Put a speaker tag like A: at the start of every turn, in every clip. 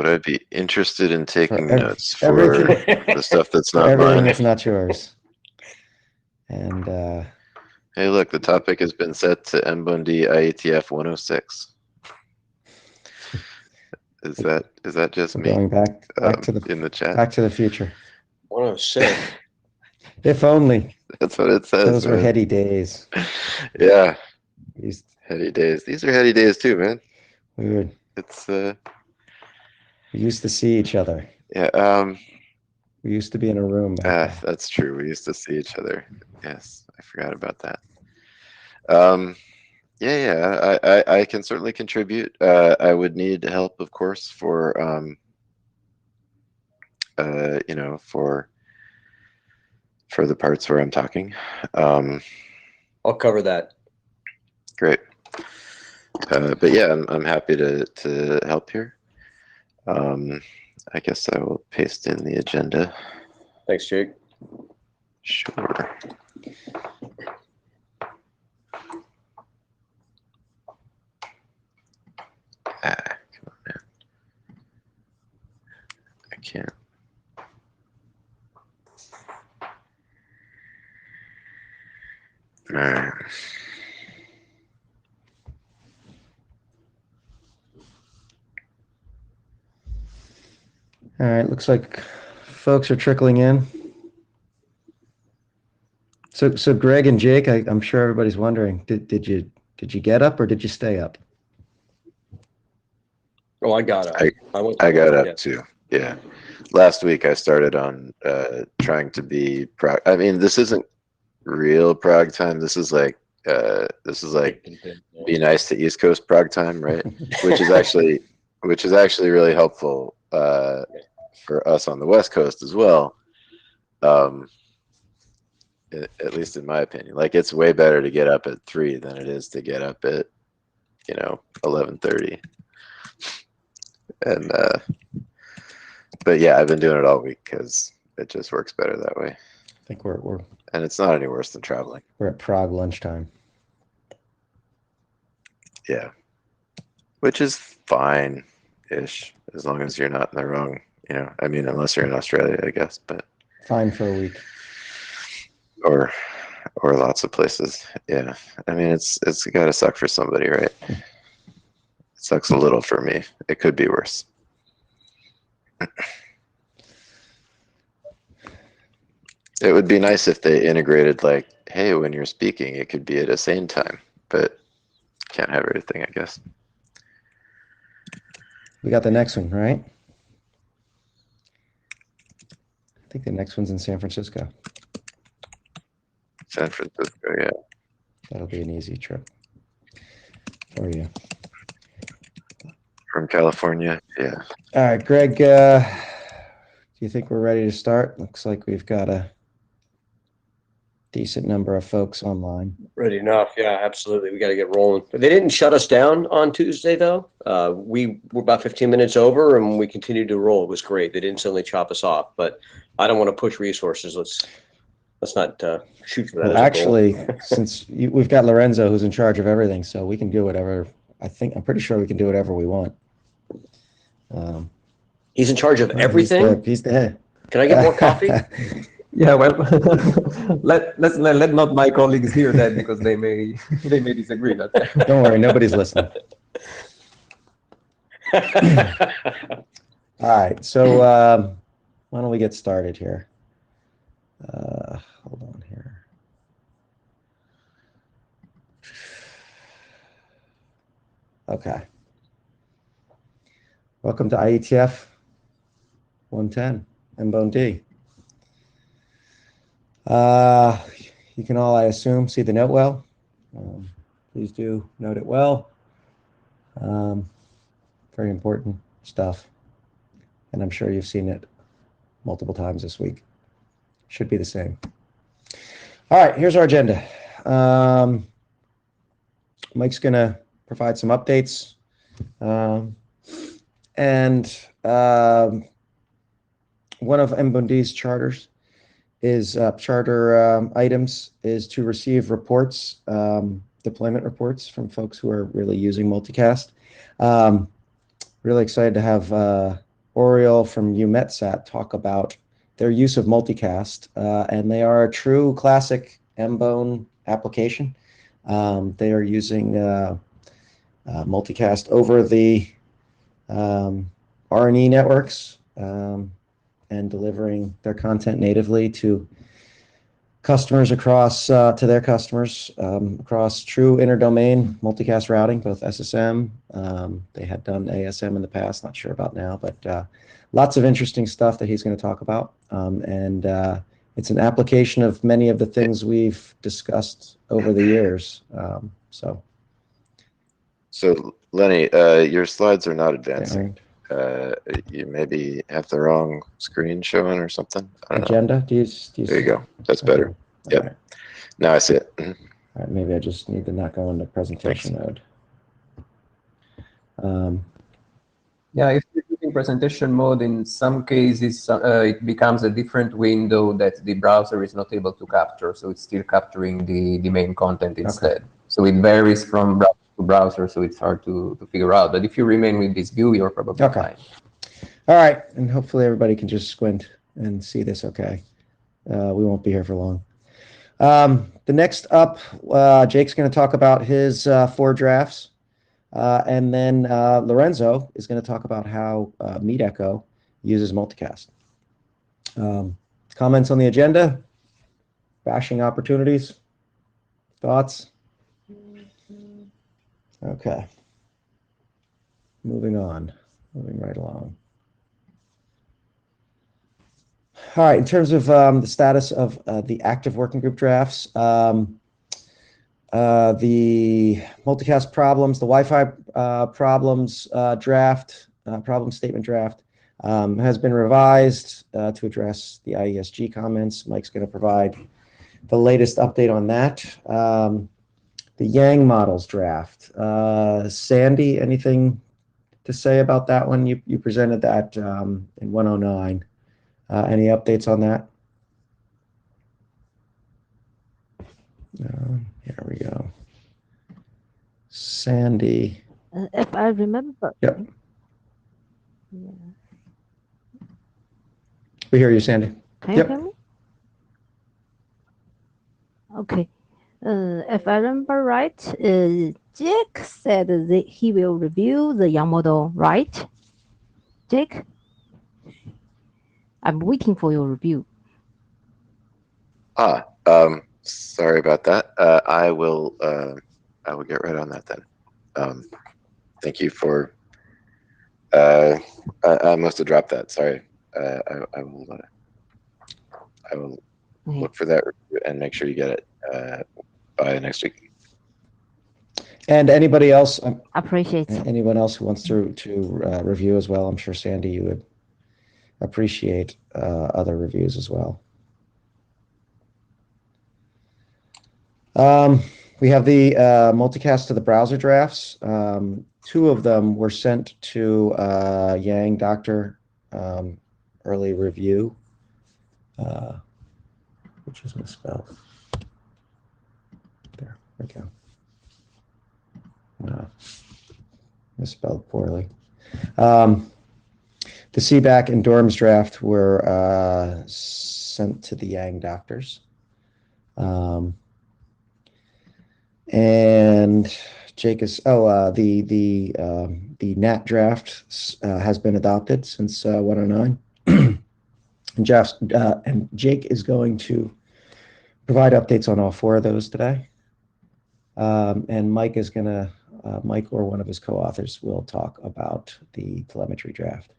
A: Would I be interested in taking notes for
B: everything,
A: the stuff that's
B: for
A: not
B: everything
A: mine?
B: that's not yours. And
A: Hey, look, the topic has been set to Mboned IETF 106. Is that just me?
B: going back to the
A: in the chat.
B: Back to the Future.
C: 106.
B: If only.
A: That's what it says.
B: Those were
A: man.
B: heady days.
A: Yeah,
B: These,
A: heady days. These are heady days too, man.
B: we
A: It's
B: used to see each other.
A: yeah.
B: We used to be in a room back then.
A: That's true. We used to see each other. Yes, I forgot about that. Yeah. I can certainly contribute. I would need help, of course, for for the parts where I'm talking.
C: I'll cover that.
A: Great. But yeah, I'm happy to help here. I guess I will paste in the agenda.
C: Thanks, Jake.
A: Sure. Come on, man. I can't. All right.
B: All right, looks like folks are trickling in. So Greg and Jake, I'm sure everybody's wondering, did you get up or did you stay up?
C: Oh, I got up.
A: I got up too. Yeah. Last week I started on trying to be I mean, this isn't real prog time. This is like be nice to East Coast prog time, right? which is actually really helpful for us on the West Coast as well. At least in my opinion, like it's way better to get up at 3 than it is to get up at 11:30. And but yeah, I've been doing it all week because it just works better that way.
B: I think we're
A: and it's not any worse than traveling.
B: We're at Prague lunchtime.
A: Yeah, which is fine-ish as long as you're not in the wrong. I mean, unless you're in Australia, I guess, but
B: Fine for a week.
A: Or lots of places. Yeah. I mean, it's got to suck for somebody, right? It sucks a little for me. It could be worse. It would be nice if they integrated like, hey, when you're speaking, it could be at a same time, but can't have everything, I guess.
B: We got the next one, right? I think the next one's in San Francisco.
A: San Francisco, yeah.
B: That'll be an easy trip for you.
A: From California, yeah.
B: All right, Greg, do you think we're ready to start? Looks like we've got a decent number of folks online.
C: Ready enough. Yeah, absolutely. We got to get rolling. They didn't shut us down on Tuesday, though. We were about 15 minutes over, and we continued to roll. It was great. They didn't suddenly chop us off, but I don't want to push resources. Let's not shoot for that.
B: Well, actually, since we've got Lorenzo who's in charge of everything, so we can do whatever. I'm pretty sure we can do whatever we want.
C: He's in charge of everything.
B: He's the head.
C: Can I get more coffee?
D: Yeah, well, let not my colleagues hear that because they may disagree.
B: Don't worry, nobody's listening. All right, so why don't we get started here? Hold on here. Okay. Welcome to IETF 110 Mboned. You can all, I assume, see the note well. Please do note it well. Very important stuff. And I'm sure you've seen it multiple times this week. Should be the same. All right, here's our agenda. Mike's going to provide some updates. And one of Mboned's charters is charter items is to receive reports, deployment reports from folks who are really using multicast. Really excited to have Oriole from UMetSat talk about their use of multicast, and they are a true classic Mboned application. They are using multicast over the RNE networks and delivering their content natively to customers across to their customers across true interdomain multicast routing, both SSM. They had done ASM in the past, not sure about now, but lots of interesting stuff that he's going to talk about. And it's an application of many of the things we've discussed over the years.
A: So Lenny, your slides are not advancing.
B: Yeah.
A: You maybe have the wrong screen showing or something. I don't know.
B: Agenda? Do you
A: There you go. That's better.
B: Okay.
A: Yep.
B: All right.
A: Now I see it. Mhm.
B: All right, maybe I just need to not go into presentation mode.
D: Yeah, if you're using presentation mode, in some cases, it becomes a different window that the browser is not able to capture. So it's still capturing the main content instead.
B: Okay.
D: So it varies from browser to browser, so it's hard to figure out. But if you remain with this view, you're probably fine.
B: All right, and hopefully everybody can just squint and see this okay. We won't be here for long. The next up, Jake's going to talk about his 4 drafts. And then Lorenzo is going to talk about how MeetEcho uses multicast. Comments on the agenda? Bashing opportunities? Thoughts? Okay. Moving on. Moving right along. All right. In terms of the status of the active working group drafts, the multicast problems, the Wi-Fi problems draft, problem statement draft has been revised to address the IESG comments. Mike's going to provide the latest update on that. The Yang models draft. Sandy, anything to say about that one? You presented that in 109. Any updates on that? Here we go. Sandy.
E: If I remember.
B: Yep.
E: Yeah.
B: We hear you, Sandy.
E: Can
B: Yep.
E: you hear me? Okay. If I remember right, Jake said that he will review the Yang model, right? Jake? I'm waiting for your review.
A: Sorry about that. I will get right on that then. Thank you for. I must have dropped that. Sorry. I will look for that and make sure you get it by next week.
B: And anybody else?
E: Appreciate it.
B: Anyone else who wants to review as well? I'm sure Sandy, you would appreciate other reviews as well. We have the multicast to the browser drafts. 2 of them were sent to Yang Doctor early review, which is misspelled. There we go. Misspelled poorly. The CBAC and DORMS draft were sent to the Yang doctors. And Jake is, the NAT draft has been adopted since 109. And Jake is going to provide updates on all 4 of those today. And Mike is going to, Mike or one of his co-authors will talk about the telemetry draft.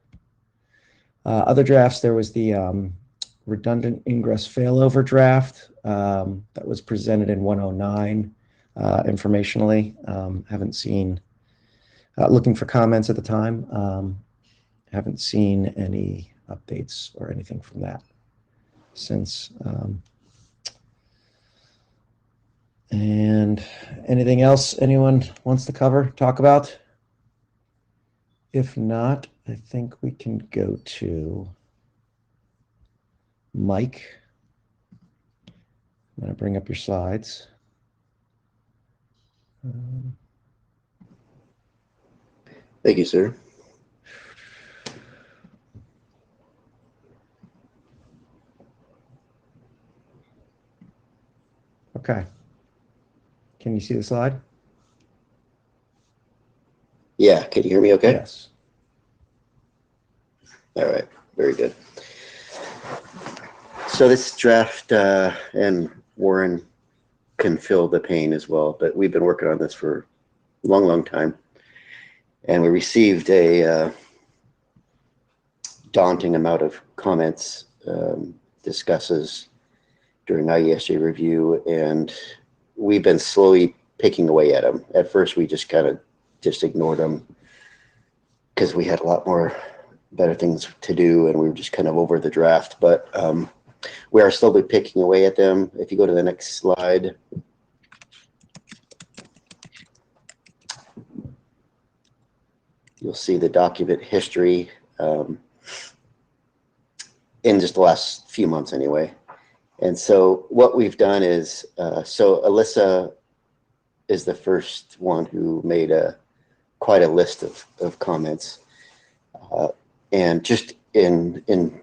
B: Other drafts, there was the redundant ingress failover draft that was presented in 109 informationally. Haven't seen, looking for comments at the time, haven't seen any updates or anything from that since. And anything else anyone wants to cover, talk about? If not, I think we can go to Mike. I'm going to bring up your slides.
F: Thank you, sir.
B: Okay. Can you see the slide?
F: Yeah, can you hear me okay?
B: Yes.
F: All right, very good. So this draft, and Warren can feel the pain as well, but we've been working on this for a long, long time. And we received a daunting amount of comments, discusses during IESJ review, and we've been slowly picking away at them. At first, we just kind of just ignored them because we had a lot more better things to do, and we were just kind of over the draft. But we are slowly picking away at them. If you go to the next slide. You'll see the document history in just the last few months anyway. And so what we've done is, so Alyssa is the first one who made quite a list of comments. And just in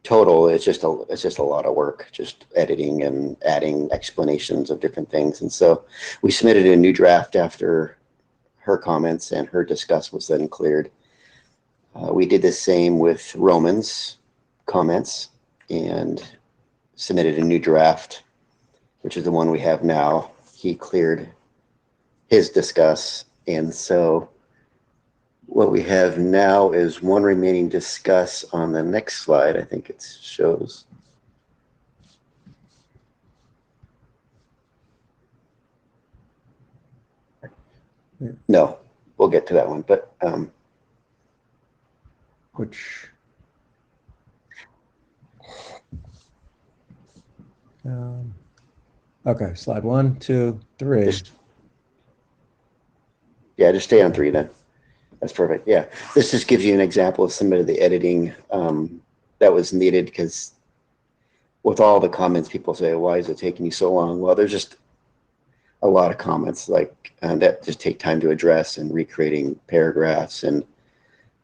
F: total, it's just a lot of work, just editing and adding explanations of different things. And so we submitted a new draft after her comments, and her discuss was then cleared. We did the same with Roman's comments and submitted a new draft, which is the one we have now. He cleared his discuss, and so what we have now is one remaining discuss on the next slide. I think it shows. No, we'll get to that one, but
B: Which okay, slide 1, 2, 3.
F: just stay on 3 then. That's perfect. Yeah, this just gives you an example of some of the editing that was needed, because with all the comments, people say, why is it taking you so long? Well, there's just a lot of comments like that just take time to address, and recreating paragraphs. And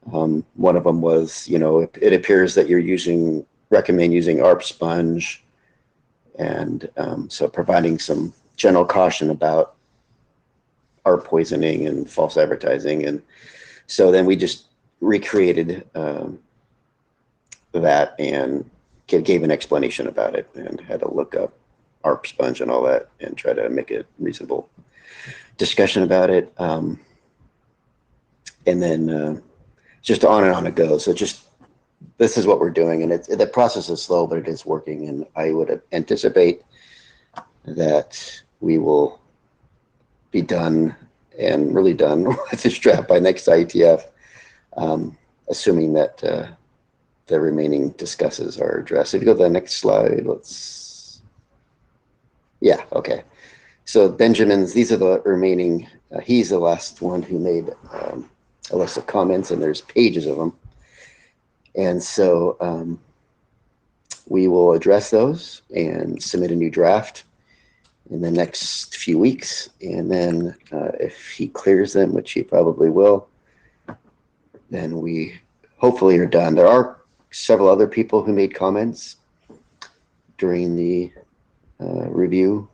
F: one of them was, it appears that you're recommend using ARP sponge. And so providing some general caution about ARP poisoning and false advertising. And so then we just recreated that and gave an explanation about it, and had to look up ARP sponge and all that and try to make a reasonable discussion about it. And then just on and on it goes. So this is what we're doing, and the process is slow, but it is working. And I would anticipate that we will be done, and really done with this draft by next IETF, assuming that the remaining discusses are addressed. If you go to the next slide, yeah, okay. So Benjamin's, these are the remaining, he's the last one who made a list of comments, and there's pages of them. And so we will address those and submit a new draft in the next few weeks. And then if he clears them, which he probably will, then we hopefully are done. There are several other people who made comments during the review,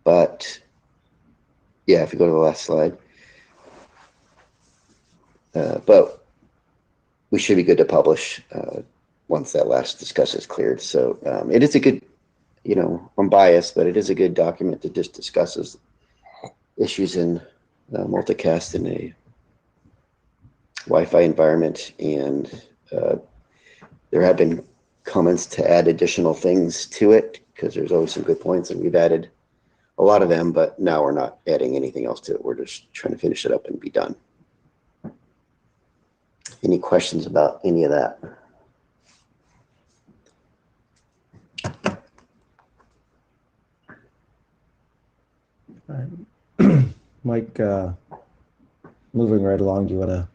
F: but yeah, if you go to the last slide, but we should be good to publish once that last discuss is cleared. So it is a good, I'm biased, but it is a good document that just discusses issues in multicast in a Wi-Fi environment. And there have been comments to add additional things to it, because there's always some good points, and we've added a lot of them, but now we're not adding anything else to it. We're just trying to finish it up and be done. Any questions about any of that?
B: All right. Mike, moving right along, do you want to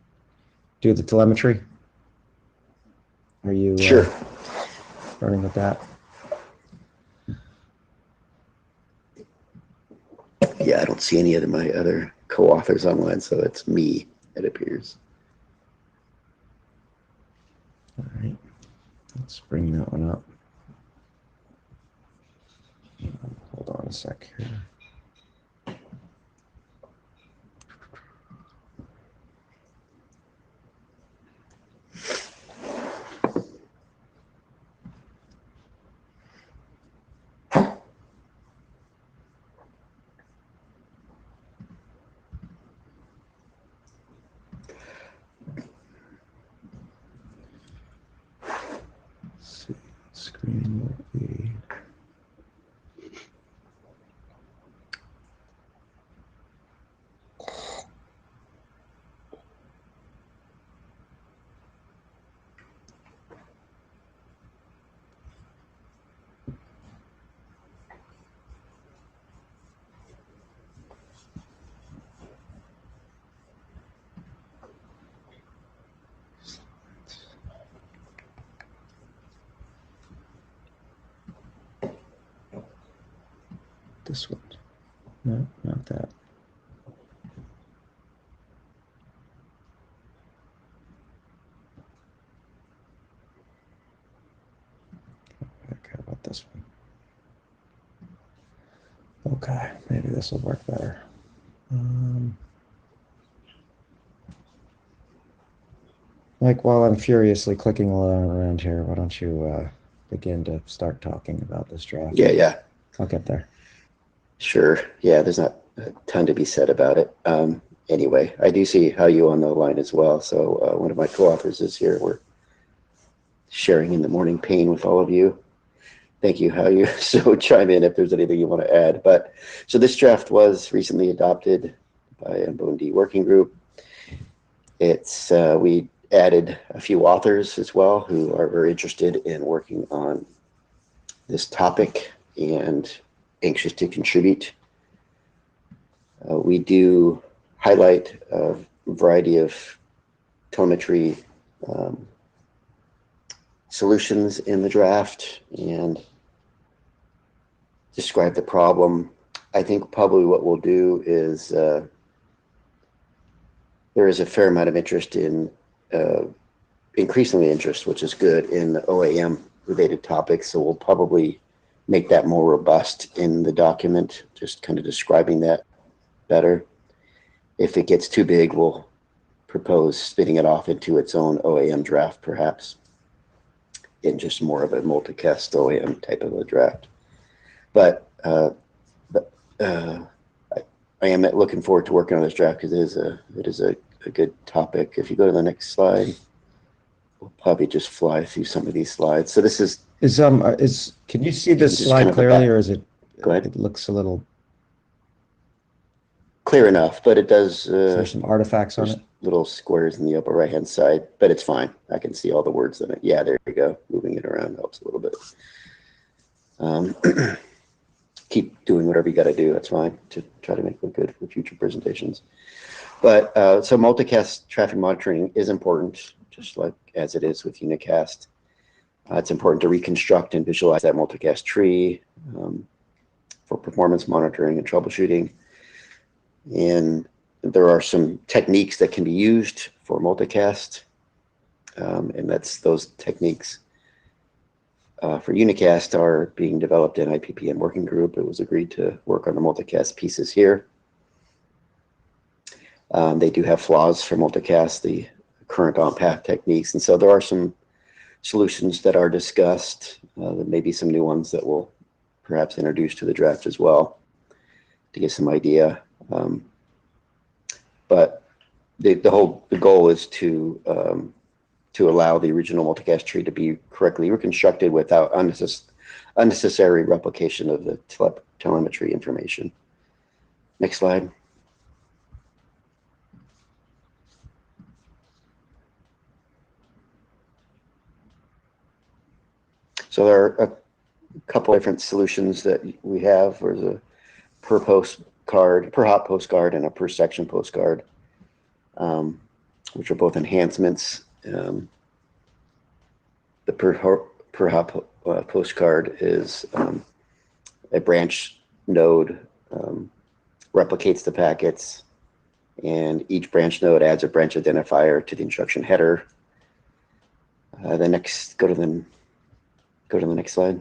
B: do the telemetry? Are you
F: Sure.
B: starting with that?
F: Yeah, I don't see any of my other co-authors online, so it's me, it appears.
B: All right, let's bring that one up. hold on a sec here. See, screen will be. This one. No, not that. Okay, how about this one? Okay, maybe this will work better. Mike, while I'm furiously clicking around here, why don't you begin to start talking about this draft?
F: Yeah.
B: I'll get there.
F: Sure. Yeah, there's not a ton to be said about it. Anyway, I do see how you on the line as well. So one of my co-authors is here. We're sharing in the morning pain with all of you. Thank you, how you. So chime in if there's anything you want to add. But so this draft was recently adopted by a Mboned working group. It's we added a few authors as well who are very interested in working on this topic and anxious to contribute. We do highlight a variety of telemetry solutions in the draft and describe the problem. I think probably what we'll do is there is a fair amount of interest in, increasingly interest, which is good, in OAM related topics. So we'll probably make that more robust in the document, just kind of describing that better. If it gets too big, we'll propose spinning it off into its own OAM draft, perhaps, in just more of a multicast OAM type of a draft. But I am looking forward to working on this draft because it is a good topic. If you go to the next slide, we'll probably just fly through some of these slides. So this is
B: can you see this
F: just
B: slide
F: kind of
B: clearly, or is it?
F: Go ahead.
B: It looks a little.
F: Clear enough, but it does.
B: There's some artifacts on it.
F: Little squares in the upper right hand side, but it's fine. I can see all the words in it. Yeah, there you go. Moving it around helps a little bit. Keep doing whatever you got to do. That's fine to try to make it good for future presentations. But so multicast traffic monitoring is important, just like as it is with unicast. It's important to reconstruct and visualize that multicast tree for performance monitoring and troubleshooting. And there are some techniques that can be used for multicast, and those techniques for unicast are being developed in IPPN working group. It was agreed to work on the multicast pieces here. They do have flaws for multicast, the current on-path techniques, and so there are some solutions that are discussed. There may be some new ones that we'll perhaps introduce to the draft as well to get some idea. But the goal is to allow the original multicast tree to be correctly reconstructed without unnecessary replication of the telemetry information. Next slide. So there are a couple different solutions that we have. There's a per postcard, per hop postcard, and a per section postcard, which are both enhancements. The per hop postcard is a branch node replicates the packets, and each branch node adds a branch identifier to the instruction header. Go to the next slide.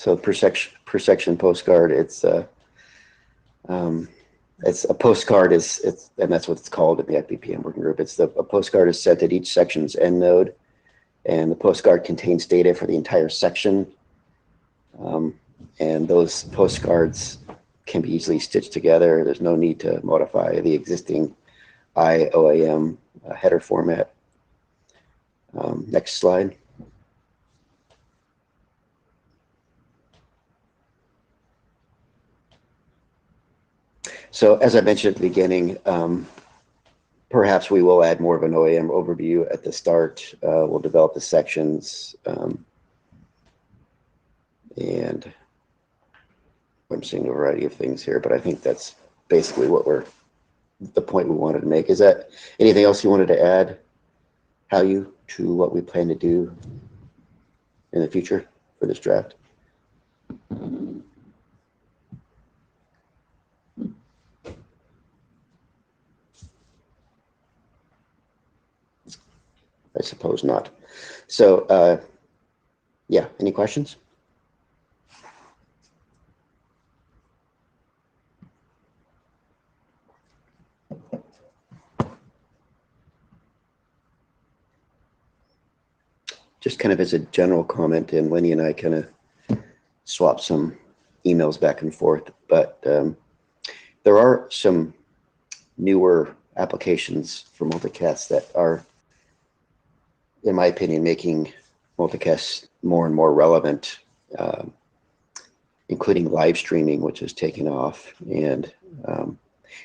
F: So per section postcard, it's a postcard and that's what it's called in the IPPM working group. A postcard is sent at each section's end node, and the postcard contains data for the entire section. And those postcards can be easily stitched together. There's no need to modify the existing IOAM header format. Next slide. So as I mentioned at the beginning, perhaps we will add more of an OAM overview at the start. We'll develop the sections. And I'm seeing a variety of things here, but I think that's basically the point we wanted to make. Is that anything else you wanted to add, to what we plan to do in the future for this draft? I suppose not. So, yeah, any questions? Just kind of as a general comment, and Lenny and I kind of swapped some emails back and forth, but there are some newer applications for multicast that are, in my opinion, making multicast more and more relevant, including live streaming, which is taking off. And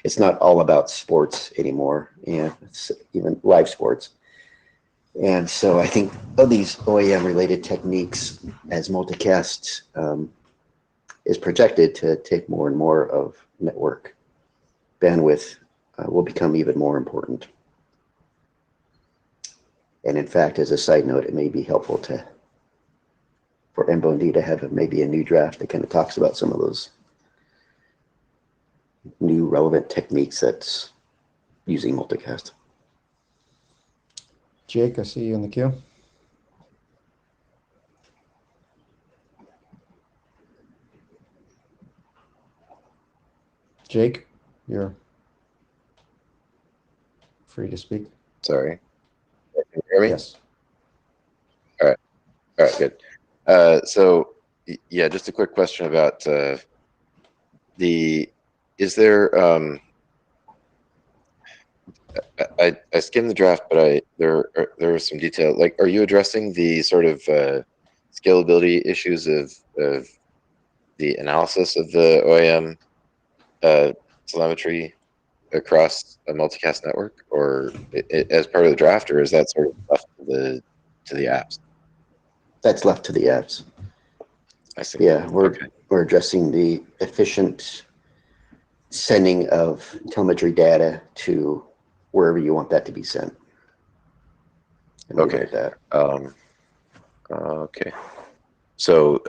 F: it's not all about sports anymore, and it's even live sports. And so I think of these OAM related techniques as multicast is projected to take more and more of network bandwidth will become even more important. And in fact, as a side note, it may be helpful for Mboned to have maybe a new draft that kind of talks about some of those new relevant techniques that's using multicast.
B: Jake, I see you in the queue. Jake, you're free to speak.
A: Sorry. Can you hear me?
B: Yes.
A: All right, good. So, yeah, just a quick question about is there, I skimmed the draft, but there are some detail. Like, are you addressing the sort of scalability issues of the analysis of the OAM telemetry across a multicast network, or as part of the draft, or is that sort of left to the apps?
F: That's left to the apps.
A: I see.
F: Yeah, we're addressing the efficient sending of telemetry data to wherever you want that to be sent. And leave it at that.
A: Okay. So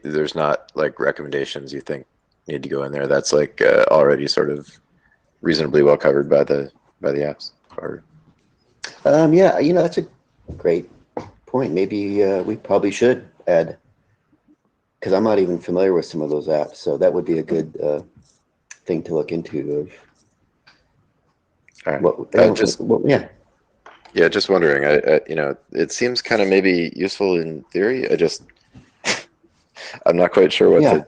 A: there's not like recommendations you think need to go in there? That's like already sort of reasonably well covered by the apps, or?
F: Yeah, that's a great point. Maybe we probably should add, because I'm not even familiar with some of those apps, so that would be a good thing to look into.
A: All right. Yeah, just wondering. It seems kind of maybe useful in theory. I'm not quite sure what to.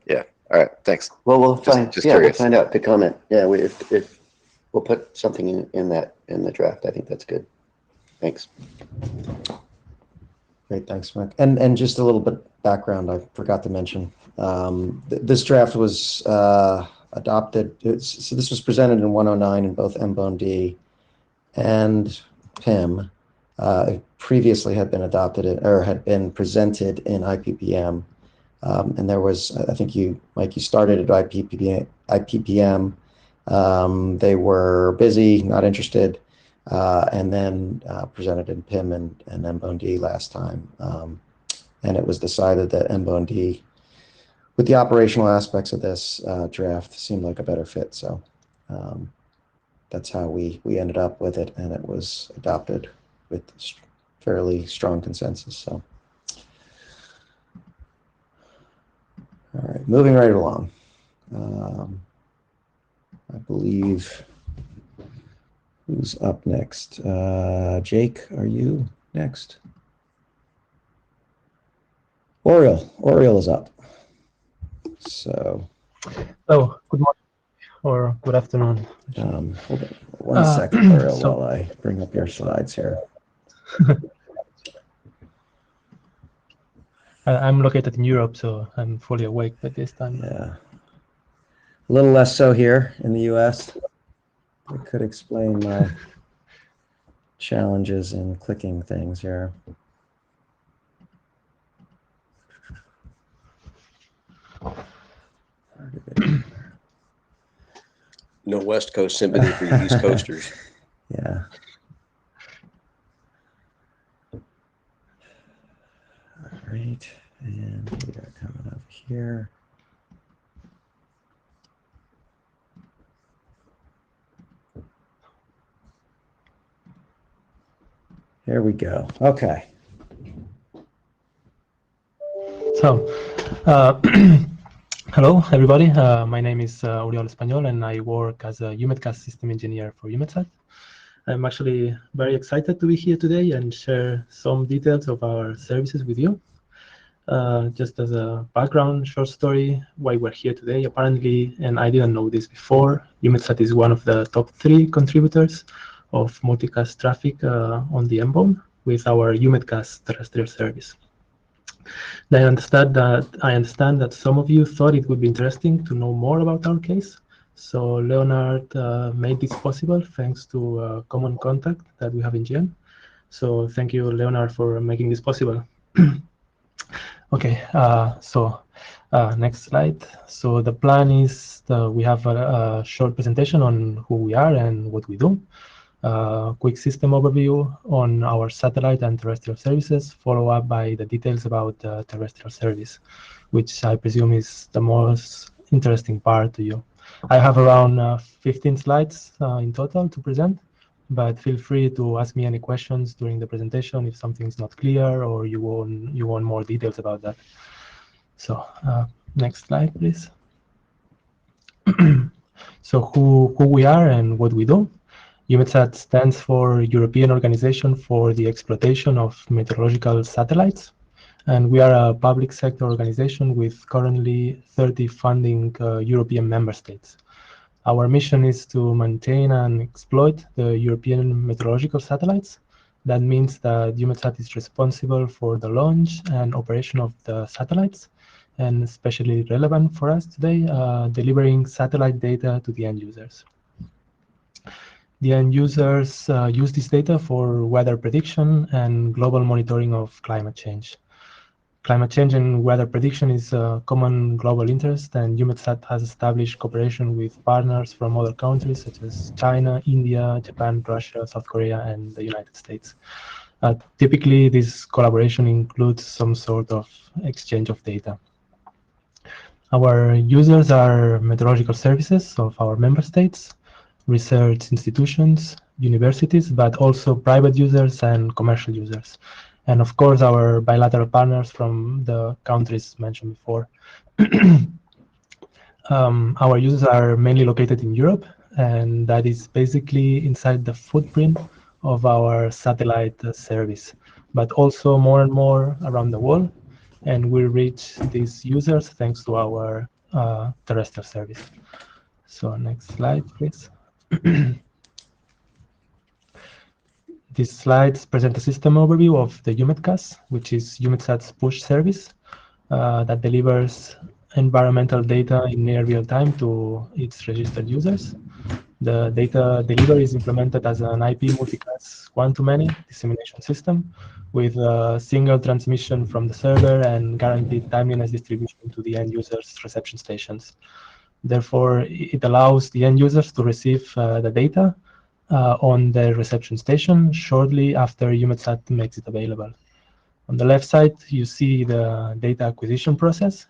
A: Yeah. All right. Thanks.
F: Well, we'll find. We'll find out. Good comment. Yeah, if we'll put something in the draft, I think that's good. Thanks.
B: Great, thanks, Mike. And just a little bit background, I forgot to mention. This draft was adopted. So this was presented in 109 in both Mboned and PIM. It previously had been adopted or had been presented in IPPM. And there was, I think Mike, you started at IPPM. They were busy, not interested, and then presented in PIM and Mboned last time. And it was decided that Mboned, with the operational aspects of this draft, seemed like a better fit. So that's how we ended up with it, and it was adopted with fairly strong consensus. So moving right along. I believe, who's up next? Jake, are you next? Oriel is up. So,
G: Oh, good morning or good afternoon.
B: hold on one second, Oriel,
G: so-
B: while I bring up your slides here.
G: I'm located in Europe, so I'm fully awake by this time.
B: Yeah. A little less so here in the US. It could explain my challenges in clicking things here.
C: No West Coast sympathy for you East Coasters.
B: Yeah. All right, and we are coming up here. Here we go. Okay.
G: So, hello everybody. My name is Oriol Español, and I work as a UMEDCAS system engineer for UMEDSAT. I'm actually very excited to be here today and share some details of our services with you. Just as a background short story, why we're here today. Apparently, and I didn't know this before, UMEDSAT is one of the top 3 contributors of multicast traffic on the Mboned with our UMEDCAS terrestrial service. I understand that some of you thought it would be interesting to know more about our case. So Leonard made this possible thanks to a common contact that we have in GN. So thank you, Leonard, for making this possible. Okay, next slide. So the plan is we have a short presentation on who we are and what we do. Quick system overview on our satellite and terrestrial services, follow up by the details about the terrestrial service, which I presume is the most interesting part to you. I have around 15 slides in total to present, but feel free to ask me any questions during the presentation if something's not clear or you want more details about that. So next slide, please. So who we are and what we do. UMEDSAT stands for European Organization for the Exploitation of Meteorological Satellites, and we are a public sector organization with currently 30 funding European member states. Our mission is to maintain and exploit the European meteorological satellites. That means that UMEDSAT is responsible for the launch and operation of the satellites, and especially relevant for us today, delivering satellite data to the end users. The end users use this data for weather prediction and global monitoring of climate change. Climate change and weather prediction is a common global interest, and UMEDSAT has established cooperation with partners from other countries such as China, India, Japan, Russia, South Korea, and the United States. Typically, this collaboration includes some sort of exchange of data. Our users are meteorological services of our member states, research institutions, universities, but also private users and commercial users. And of course, our bilateral partners from the countries mentioned before. Our users are mainly located in Europe, and that is basically inside the footprint of our satellite service, but also more and more around the world. And we reach these users thanks to our terrestrial service. So next slide, please. These slides present a system overview of the UMEDCAS, which is UMEDSAT's push service that delivers environmental data in near real time to its registered users. The data delivery is implemented as an IP multicast one-to-many dissemination system with a single transmission from the server and guaranteed timeliness distribution to the end users' reception stations. Therefore, it allows the end users to receive the data on the reception station shortly after UMEDSAT makes it available. On the left side, you see the data acquisition process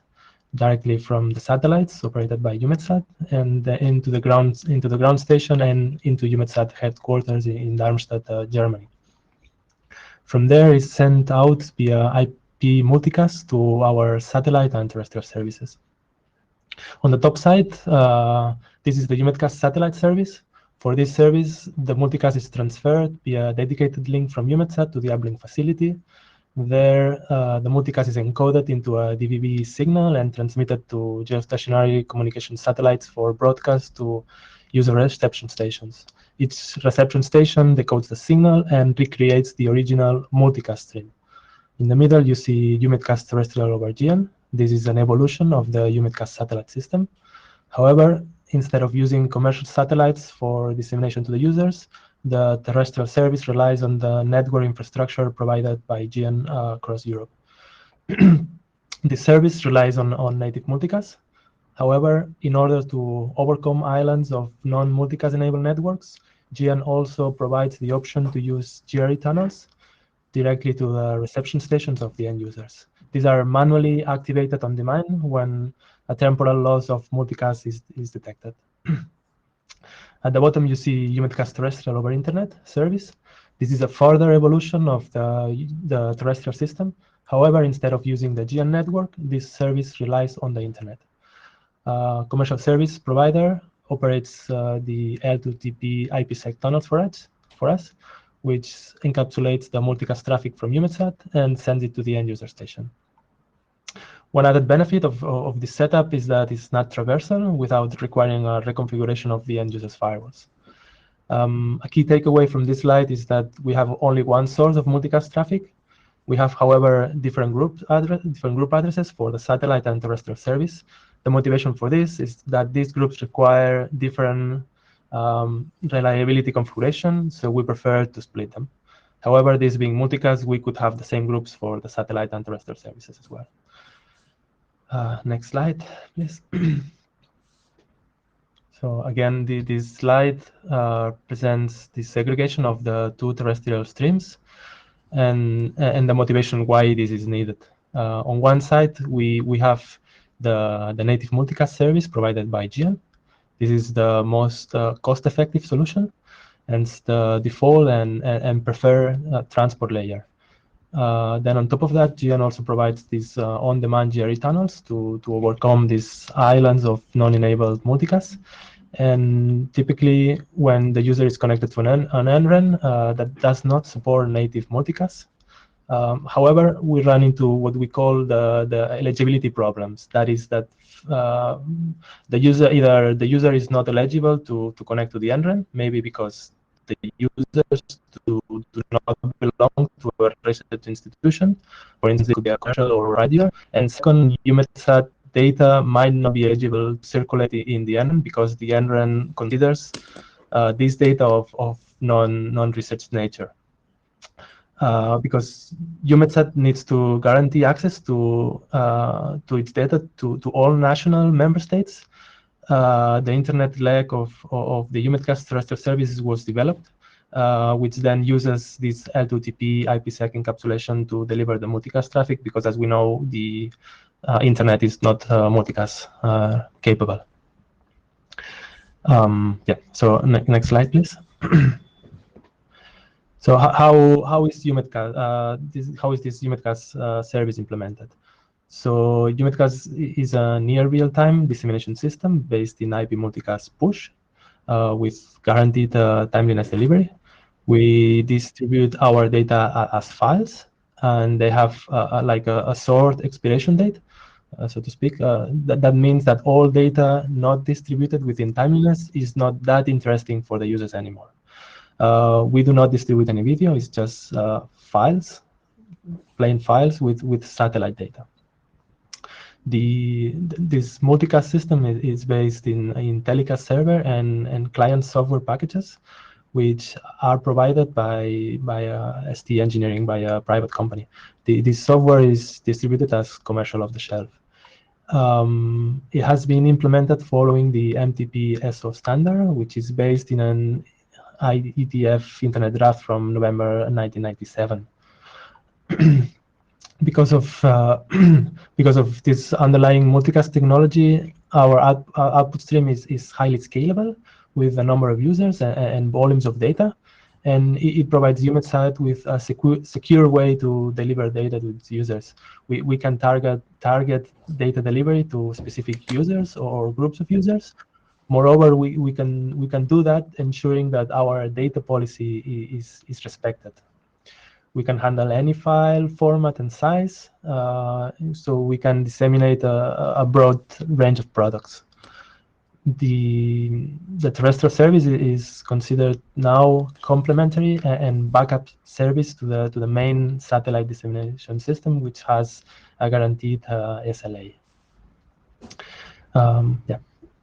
G: directly from the satellites operated by UMEDSAT and into the ground station and into UMEDSAT headquarters in Darmstadt, Germany. From there, it's sent out via IP multicast to our satellite and terrestrial services. On the top side, this is the UMETcast satellite service. For this service, the multicast is transferred via a dedicated link from UMETSAT to the uplink facility. There, the multicast is encoded into a DVB signal and transmitted to geostationary communication satellites for broadcast to user reception stations. Each reception station decodes the signal and recreates the original multicast stream. In the middle, you see UMETcast terrestrial over GN. This is an evolution of the UMETcast satellite system. However, instead of using commercial satellites for dissemination to the users, the terrestrial service relies on the network infrastructure provided by GN across Europe. The service relies on native multicast. However, in order to overcome islands of non-multicast enabled networks, GN also provides the option to use GRE tunnels directly to the reception stations of the end users. These are manually activated on demand when a temporal loss of multicast is detected. At the bottom, you see UMETcast terrestrial over internet service. This is a further evolution of the terrestrial system. However, instead of using the GN network, this service relies on the internet. Commercial service provider operates the L2TP IPsec tunnels for us, which encapsulates the multicast traffic from UMETSAT and sends it to the end user station. One added benefit of this setup is that it's not traversal without requiring a reconfiguration of the end user's firewalls. A key takeaway from this slide is that we have only one source of multicast traffic. We have, however, different group addresses for the satellite and terrestrial service. The motivation for this is that these groups require different reliability configuration, so we prefer to split them. However, this being multicast, we could have the same groups for the satellite and terrestrial services as well. Next slide, please. So again, this slide presents the segregation of the two terrestrial streams and the motivation why this is needed. On one side, we have the native multicast service provided by GN. This is the most cost-effective solution and it's the default and preferred transport layer. Then on top of that, GN also provides these on-demand GRE tunnels to overcome these islands of non-enabled multicast. And typically, when the user is connected to an NREN that does not support native multicast, however, we run into what we call the eligibility problems. That is that the user is not eligible to connect to the NREN, maybe because the users do not belong to a research institution. For instance, it could be a commercial or radio. And second, UMETSAT data might not be eligible to circulate in the NREN because the NREN considers this data of non-research nature. Because UMETSAT needs to guarantee access to its data to all national member states. The internet leg of the UMETcast terrestrial services was developed, which then uses this L2TP IPsec encapsulation to deliver the multicast traffic, because as we know, the internet is not multicast capable. Yeah, so next slide, please. So how is UMETcast, how is this UMETcast service implemented? So UMETcast is a near real-time dissemination system based in IP multicast push with guaranteed timeliness delivery. We distribute our data as files, and they have like a short expiration date, so to speak. That means that all data not distributed within timeliness is not that interesting for the users anymore. We do not distribute any video, it's just files, plain files with satellite data. This multicast system is based in telecast server and client software packages, which are provided by ST Engineering, by a private company. This software is distributed as commercial off the shelf. It has been implemented following the MTP-SO standard, which is based in an IETF internet draft from November 1997. Because of this underlying multicast technology, our output stream is highly scalable with a number of users and volumes of data. and it provides EUMETSAT with a secure way to deliver data to its users. We can target data delivery to specific users or groups of users. Moreover, we can do that ensuring that our data policy is respected. We can handle any file format and size, so we can disseminate a broad range of products. The terrestrial service is considered now complementary and backup service to the main satellite dissemination system, which has a guaranteed SLA.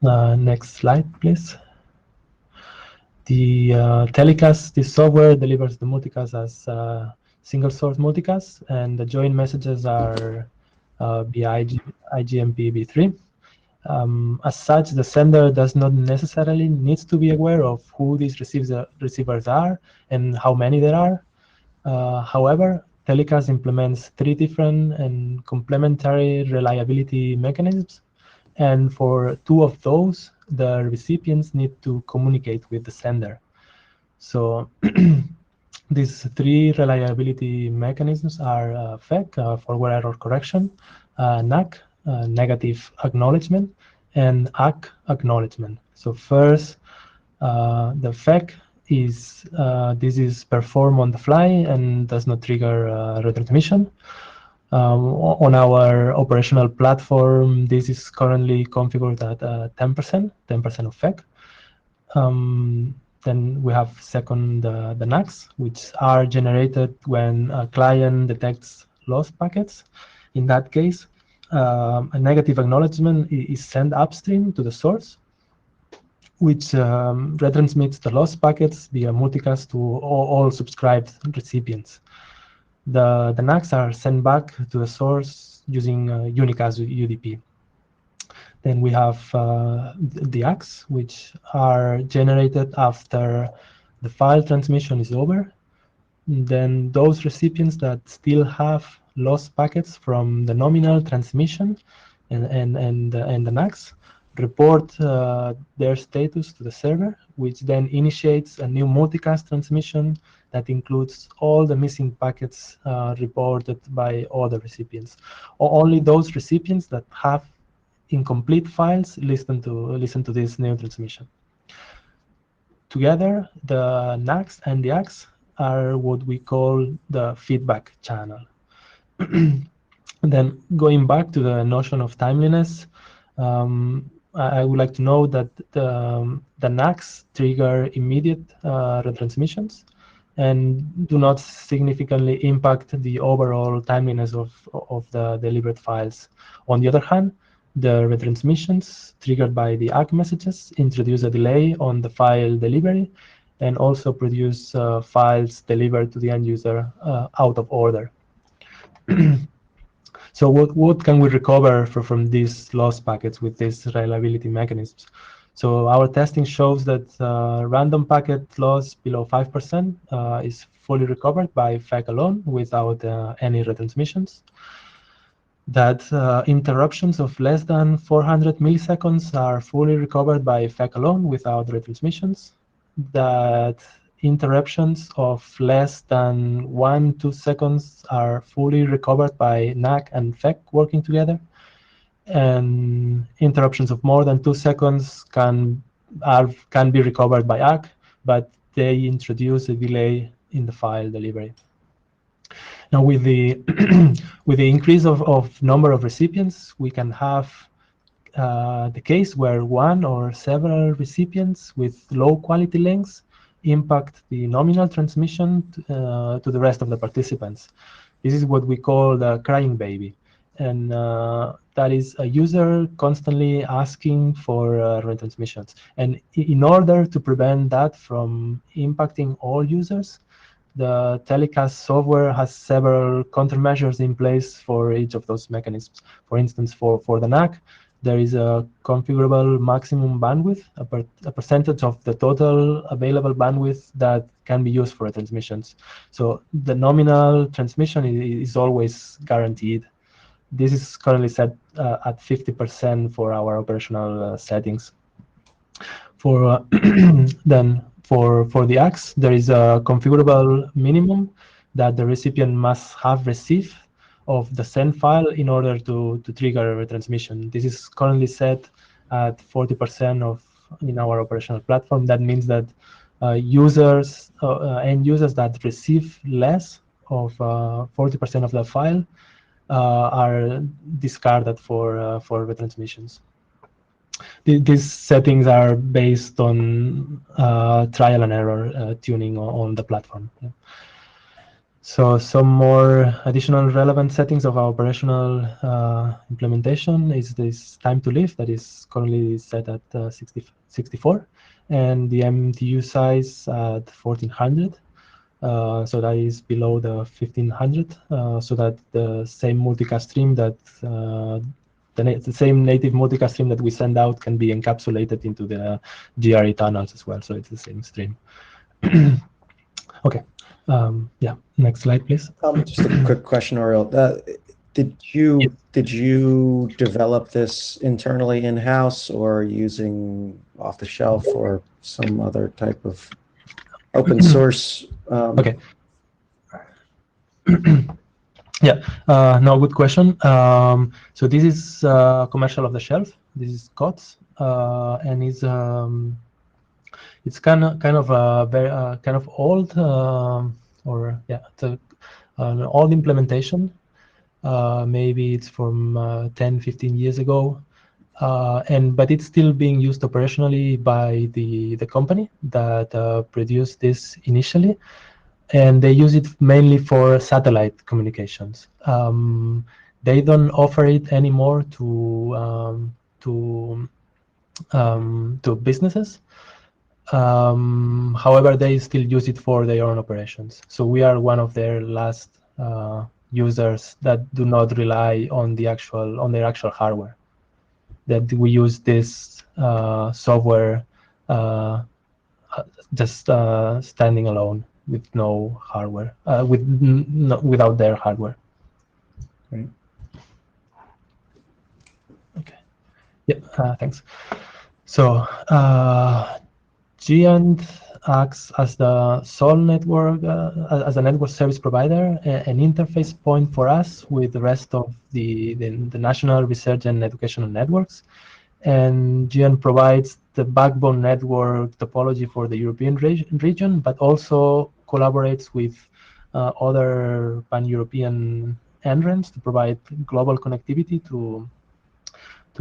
G: Next slide, please. The telecast, this software delivers the multicast as single source multicast, and the join messages are via IGMP v3. As such, the sender does not necessarily need to be aware of who these receivers are and how many there are. However, telecast implements 3 different and complementary reliability mechanisms, and for 2 of those, the recipients need to communicate with the sender. So these 3 reliability mechanisms are FEC, forward error correction, NAC, negative acknowledgement, and ACK, acknowledgement. So first, the FEC is this is performed on the fly and does not trigger retransmission. On our operational platform, this is currently configured at 10% of FEC. Then we have second the NACs, which are generated when a client detects lost packets. In that case, a negative acknowledgement is sent upstream to the source, which retransmits the lost packets via multicast to all subscribed recipients. The NACs are sent back to the source using unicast UDP. Then we have the ACKs, which are generated after the file transmission is over. Then those recipients that still have lost packets from the nominal transmission and the NACs report their status to the server, which then initiates a new multicast transmission that includes all the missing packets reported by all the recipients. Only those recipients that have incomplete files listen to this new transmission. Together, the NACs and the ACKs are what we call the feedback channel. Then going back to the notion of timeliness, I would like to know that the NACs trigger immediate retransmissions and do not significantly impact the overall timeliness of the delivered files. On the other hand, the retransmissions triggered by the ACK messages introduce a delay on the file delivery and also produce files delivered to the end user out of order. So what can we recover from these lost packets with these reliability mechanisms? So our testing shows that random packet loss below 5% is fully recovered by FEC alone without any retransmissions. That interruptions of less than 400 milliseconds are fully recovered by FEC alone without retransmissions. That interruptions of less than 1-2 seconds are fully recovered by NAC and FEC working together. And interruptions of more than 2 seconds can be recovered by ACK, but they introduce a delay in the file delivery. Now, with the with the increase of number of recipients, we can have the case where one or several recipients with low quality links impact the nominal transmission to the rest of the participants. This is what we call the crying baby, and that is a user constantly asking for retransmissions. And in order to prevent that from impacting all users, the telecast software has several countermeasures in place for each of those mechanisms. For instance, for the NAC, there is a configurable maximum bandwidth, a percentage of the total available bandwidth that can be used for retransmissions. So the nominal transmission is always guaranteed. This is currently set at 50% for our operational settings. For then For the ACKs, there is a configurable minimum that the recipient must have received of the send file in order to trigger a retransmission. This is currently set at 40% in our operational platform. That means that end users that receive less of 40% of the file are discarded for retransmissions. These settings are based on trial and error tuning on the platform. Yeah. So some more additional relevant settings of our operational implementation is this time to live that is currently set at 64, and the MTU size at 1400. So that is below the 1500, so that the same multicast stream that the same native multicast stream that we send out can be encapsulated into the GRE tunnels as well. So it's the same stream. Okay. Yeah. Next slide, please.
B: Just a quick question, Oriol. Did you develop this internally in-house or using off the shelf or some other type of open source?
G: Okay. Yeah. No, good question. So this is commercial off the shelf. This is COTS, and it's kind of a very kind of old it's an old implementation. Maybe it's from 10, 15 years ago, but it's still being used operationally by the company that produced this initially, and they use it mainly for satellite communications. They don't offer it anymore to businesses. However, they still use it for their own operations. So we are one of their last users that do not rely on their actual hardware. That we use this software just standing alone with no hardware, without their hardware.
B: Right.
G: Okay. Yeah. Thanks. So. Giant acts as the sole network, as a network service provider, an interface point for us with the rest of the national research and educational networks. And Giant provides the backbone network topology for the European region, but also collaborates with other pan-European entrants to provide global connectivity to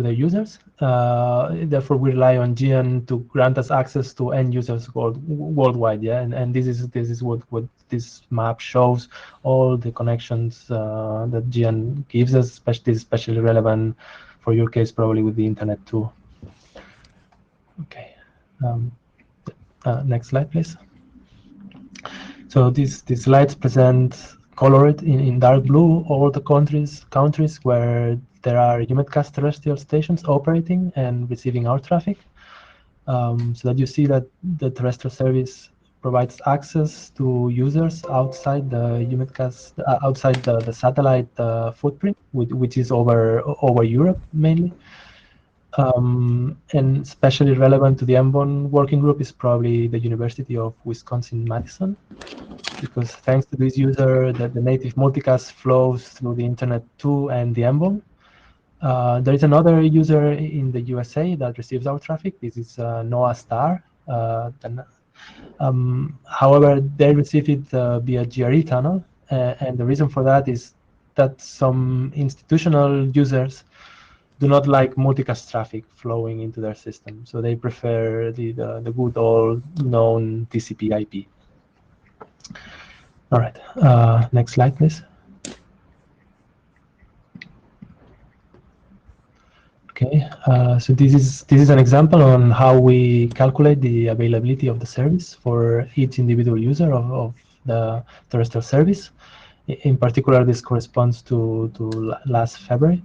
G: their users. Therefore, we rely on GN to grant us access to end users worldwide. Yeah, and this is what this map shows. All the connections that GN gives us, especially relevant for your case, probably with the internet too. Okay. Next slide, please. So these slides present colored in dark blue all the countries where there are UMEDcast terrestrial stations operating and receiving our traffic, so that you see that the terrestrial service provides access to users outside the UMEDcast, outside the satellite footprint, which is over Europe mainly. And especially relevant to the Mboned working group is probably the University of Wisconsin-Madison, because thanks to this user, the native multicast flows through the internet too and the Mboned. There is another user in the USA that receives our traffic. This is Noah Star. However, they receive it via GRE tunnel, and the reason for that is that some institutional users do not like multicast traffic flowing into their system, so they prefer the good old known TCP/IP. All right, next slide, please. Okay, so this is an example on how we calculate the availability of the service for each individual user of the terrestrial service. In particular, this corresponds to last February.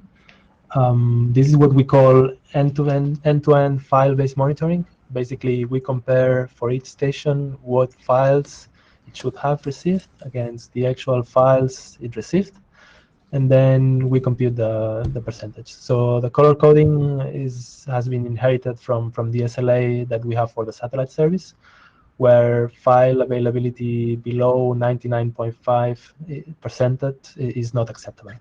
G: This is what we call end-to-end file-based monitoring. Basically, we compare for each station what files it should have received against the actual files it received, and then we compute the percentage. So the color coding has been inherited from the SLA that we have for the satellite service, where file availability below 99.5% is not acceptable.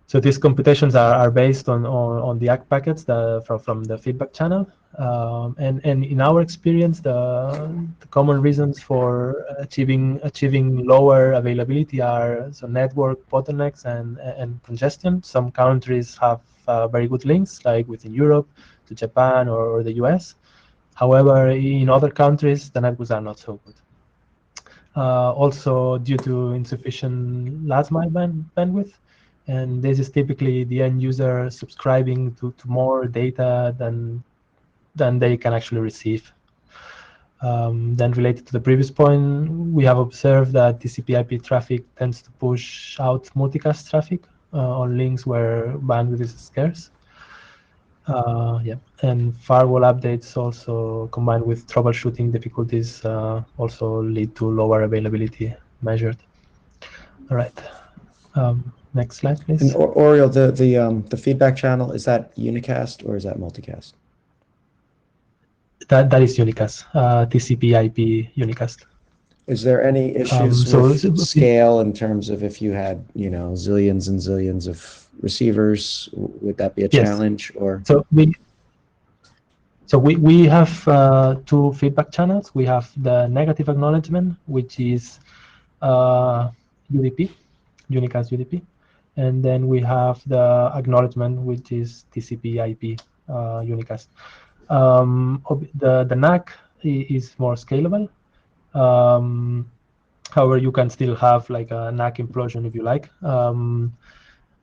G: So these computations are based on the ACK packets from the feedback channel. And in our experience, the common reasons for achieving lower availability are network bottlenecks and congestion. Some countries have very good links, like within Europe to Japan or the US. However, in other countries, the networks are not so good. Also, due to insufficient last mile bandwidth, and this is typically the end user subscribing to more data than they can actually receive. Then related to the previous point, we have observed that TCP/IP traffic tends to push out multicast traffic on links where bandwidth is scarce. And firewall updates also combined with troubleshooting difficulties also lead to lower availability measured. All right. Next slide, please.
B: And Oriol, the feedback channel, is that unicast or is that multicast?
G: That is unicast, TCP/IP unicast.
B: Is there any issues with scale in terms of if you had, zillions and zillions of receivers, would that be a challenge? Or
G: So we have two feedback channels. We have the negative acknowledgement, which is UDP, unicast UDP, and then we have the acknowledgement, which is TCP/IP unicast. The NAC is more scalable. However, you can still have like a NAC implosion if you like.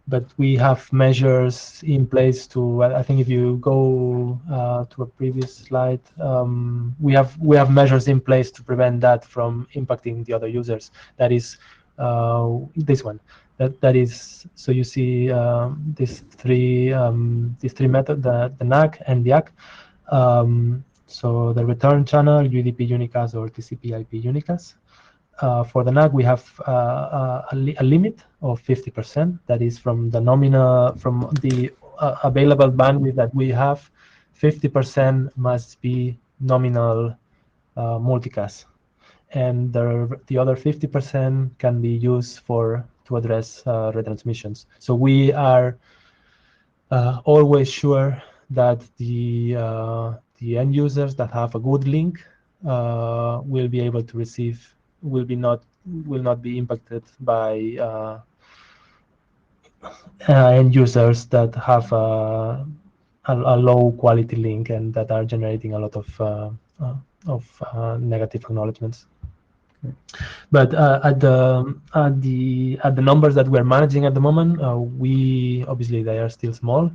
G: But we have measures in place to, I think if you go to a previous slide, we have measures in place to prevent that from impacting the other users. That is this one. That is, so you see these three methods, the NAC and the ACK. So the return channel, UDP unicast or TCP/IP unicast. For the NAC, we have a limit of 50%. That is from the available bandwidth that we have, 50% must be nominal multicast, and the other 50% can be used to address retransmissions. So we are always sure that the end users that have a good link will be able to receive, will not be impacted by end users that have a low quality link and that are generating a lot of negative acknowledgements. But at the numbers that we're managing at the moment, we obviously they are still small,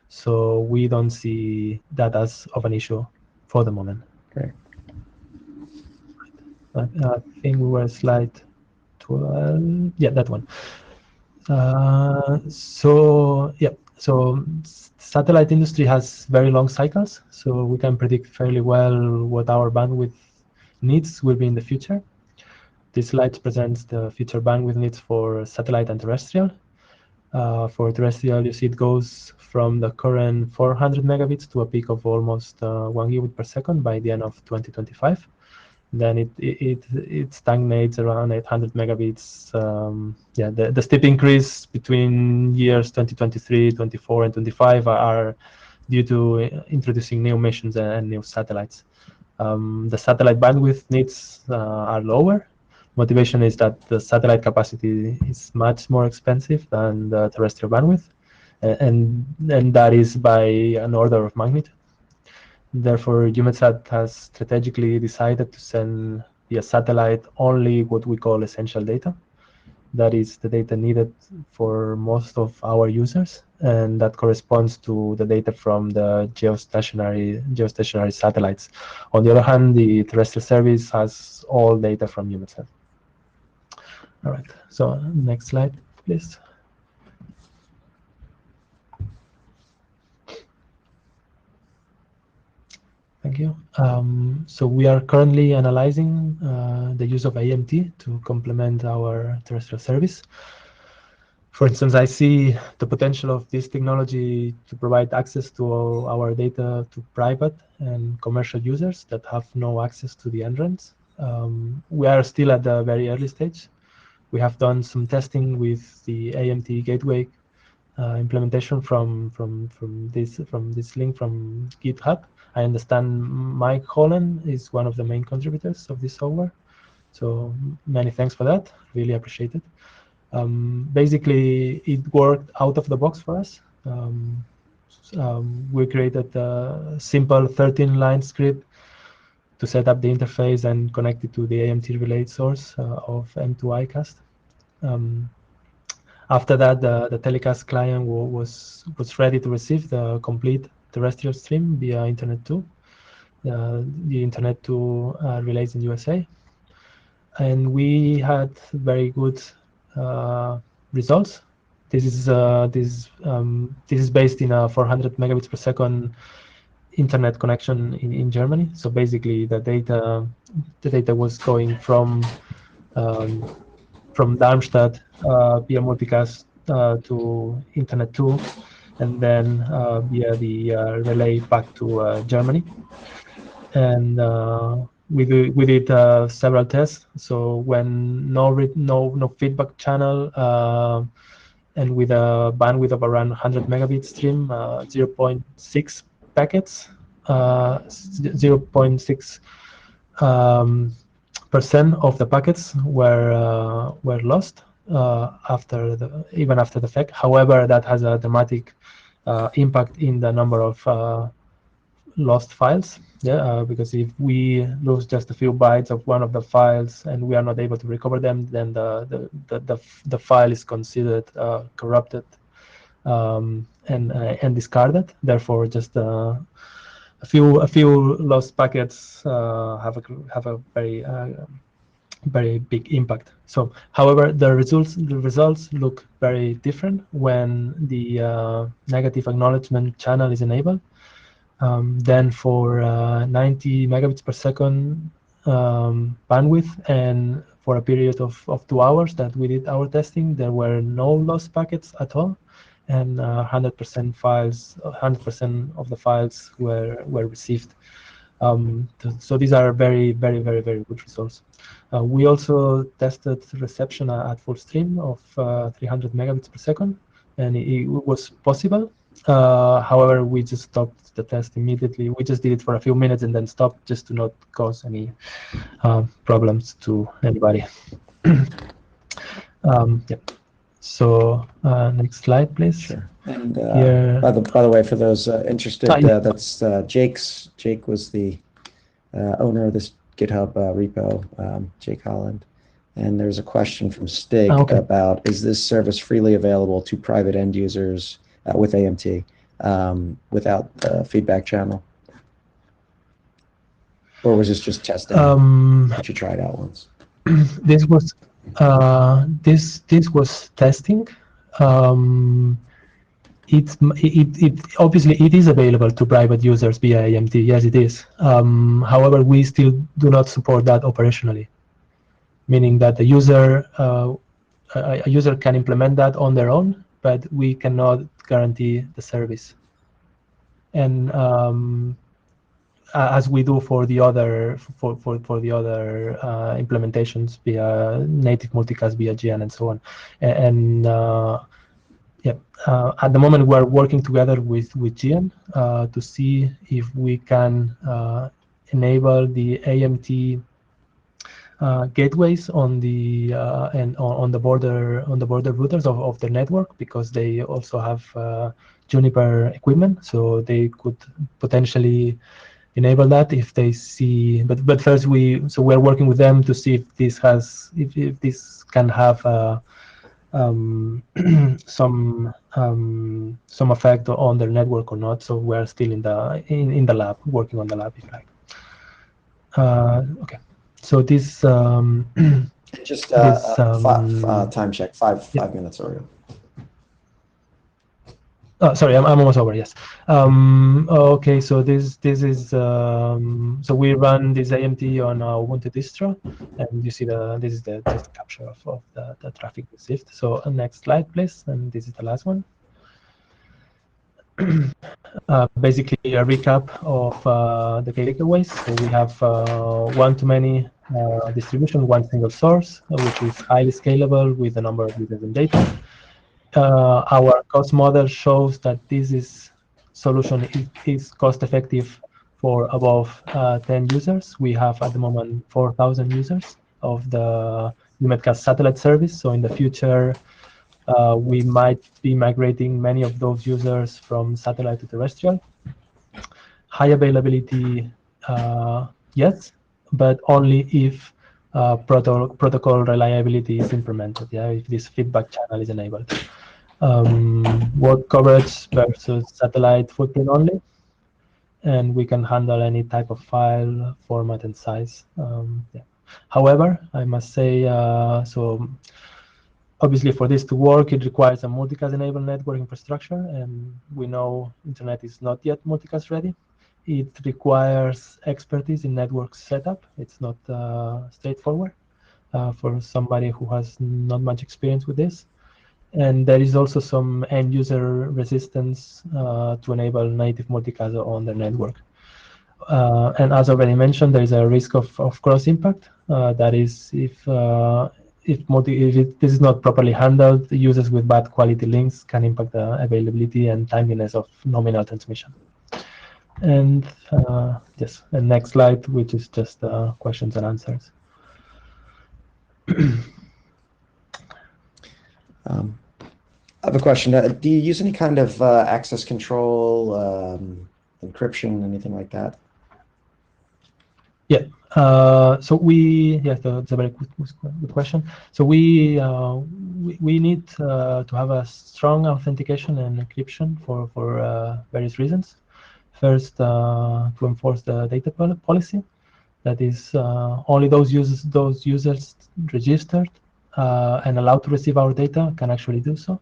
G: so we don't see that as of an issue for the moment.
B: Great.
G: I think we were slide 12. Yeah, that one. So satellite industry has very long cycles, so we can predict fairly well what our bandwidth needs will be in the future. This slide presents the future bandwidth needs for satellite and terrestrial. For terrestrial, you see it goes from the current 400 megabits to a peak of almost 1 gigabit per second by the end of 2025. Then it stagnates around 800 megabits. The steep increase between years 2023, 24, and 25 are due to introducing new missions and new satellites. The satellite bandwidth needs are lower. Motivation is that the satellite capacity is much more expensive than the terrestrial bandwidth, and that is by an order of magnitude. Therefore, EUMETSAT has strategically decided to send via satellite only what we call essential data. That is the data needed for most of our users, and that corresponds to the data from the geostationary satellites. On the other hand, the terrestrial service has all data from EUMETSAT. All right, so next slide, please. Thank you. So we are currently analyzing the use of AMT to complement our terrestrial service. For instance, I see the potential of this technology to provide access to all our data to private and commercial users that have no access to the entrance. We are still at the very early stage. We have done some testing with the AMT gateway implementation from this link from GitHub. I understand Mike Holland is one of the main contributors of this software. So many thanks for that. Really appreciate it. Basically, it worked out of the box for us. We created a simple 13-line script to set up the interface and connect it to the AMT relay source of M2 ICAST. After that, the telecast client was ready to receive the complete terrestrial stream via Internet 2, the Internet 2 relays in USA. And we had very good results. This is based in a 400 megabits per second internet connection in Germany. So basically, the data was going from Darmstadt via multicast to Internet 2, and then via the relay back to Germany. And we did several tests. So when no feedback channel and with a bandwidth of around 100 megabit stream, 0.6 packets, 0.6 percent of the packets were lost even after the fact. However, that has a dramatic impact in the number of lost files. Because if we lose just a few bytes of one of the files and we are not able to recover them, then the file is considered corrupted and discarded. Therefore, just a few lost packets have a very big impact. So, however, the results look very different when the negative acknowledgement channel is enabled. Then for 90 megabits per second bandwidth, and for a period of 2 hours that we did our testing, there were no lost packets at all, and 100% of the files were received. So these are very, very, very, very good results. We also tested reception at full stream of 300 megabits per second, and it was possible. However, we just stopped the test immediately. We just did it for a few minutes and then stopped, just to not cause any problems to anybody. Yeah. So next slide, please.
B: Sure. And
G: Here.
B: by the way, for those interested,
G: Yeah.
B: that's Jake's. Jake was the owner of this GitHub repo, Jake Holland. And there's a question from Stig about, is this service freely available to private end users with AMT without the feedback channel? Or was this just testing that you tried out once?
G: This was this was testing. It obviously it is available to private users via AMT. Yes, it is. However, we still do not support that operationally, meaning that the user a user can implement that on their own, but we cannot guarantee the service. And as we do for the other implementations via native multicast, via GN, and so on. And at the moment we're working together with GN to see if we can enable the AMT gateways on the and on the border routers of the network, because they also have Juniper equipment, so they could potentially enable that if they see. But first we're working with them to see if this can have some effect on their network or not. So we're still in the lab, working on the lab, if you like. Okay. So this
B: just
G: this,
B: time check, five minutes already.
G: Sorry, I'm almost over. Yes. Okay, so this is so we run this AMT on our Ubuntu distro, and you see this is just a capture of the traffic received. So next slide, please, and this is the last one. Basically a recap of the key takeaways. So we have one-to-many distribution, one single source, which is highly scalable with a number of users and data. Our cost model shows that this solution is cost effective for above 10 users. We have at the moment 4,000 users of the UMedCast satellite service. So in the future, we might be migrating many of those users from satellite to terrestrial. High availability, yes, but only if protocol reliability is implemented. Yeah, if this feedback channel is enabled. Word coverage versus satellite footprint only, and we can handle any type of file format and size. Yeah. However, I must say, so obviously for this to work, it requires a multicast enabled network infrastructure, and we know internet is not yet multicast ready. It requires expertise in network setup. It's not straightforward for somebody who has not much experience with this. And there is also some end user resistance to enable native multicast on the network. And as already mentioned, there is a risk of cross impact. That is, if this is not properly handled, users with bad quality links can impact the availability and timeliness of nominal transmission. And yes, and next slide, which is just questions and answers.
B: I have a question. Do you use any kind of access control, encryption, anything like that?
G: Yeah. So that's a very good question. So we need to have a strong authentication and encryption for various reasons. First, to enforce the data policy, that is only those users registered and allowed to receive our data can actually do so.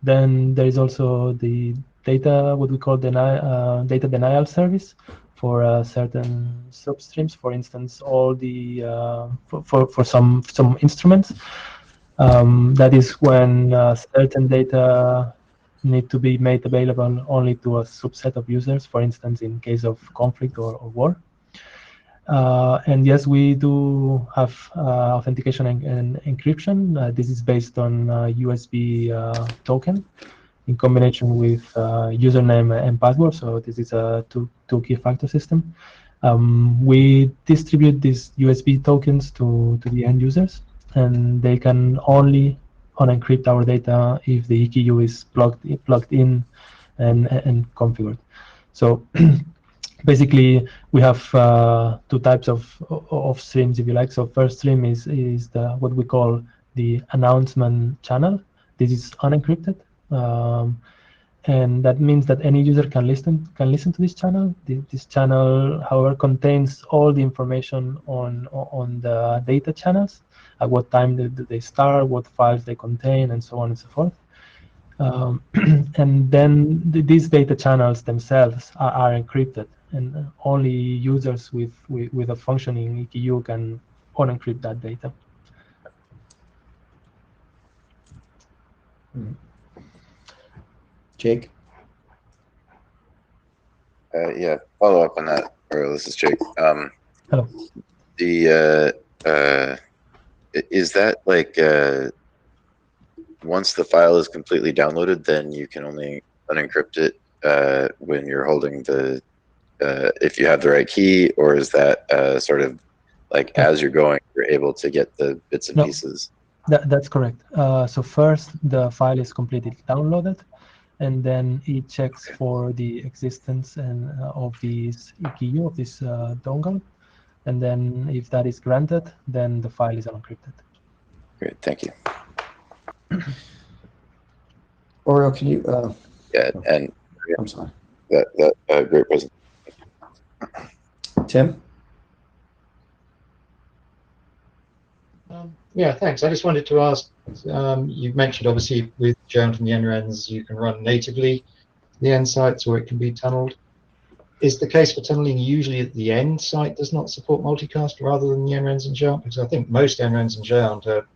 G: Then there is also the data, what we call data denial service for certain substreams. For instance, all the for some instruments, that is when certain data need to be made available only to a subset of users. For instance, in case of conflict or war. And yes, we do have authentication and encryption. This is based on USB token in combination with username and password. So this is a two key factor system. We distribute these USB tokens to the end users, and they can only unencrypt our data if the EKU is plugged in and configured. So basically, we have two types of streams, if you like. So first stream is what we call the announcement channel. This is unencrypted, and that means that any user can listen to this channel. This channel, however, contains all the information on the data channels, at what time do they start, what files they contain, and so on and so forth. And then these data channels themselves are encrypted, and only users with a functioning EKU can unencrypt that data.
B: Jake?
A: Yeah, follow up on that. Or this is Jake.
G: Hello.
A: Is that like once the file is completely downloaded, then you can only unencrypt it when you're holding the if you have the right key, or is that sort of like as you're going, you're able to get the bits and pieces?
G: That's correct. So first, the file is completely downloaded, and then it checks for the existence of this EKU, of this dongle, and then if that is granted, then the file is unencrypted.
A: Great, thank you.
B: Oriol, can you?
A: Yeah, and
B: I'm sorry.
A: That great presentation.
B: Tim?
H: Yeah, thanks. I just wanted to ask, you mentioned obviously with Jones and the NRENs, you can run natively. the end sites, or it can be tunneled. Is the case for tunneling usually at the end site does not support multicast rather than the NRENs and JARP? Because I think most NRENs and JARP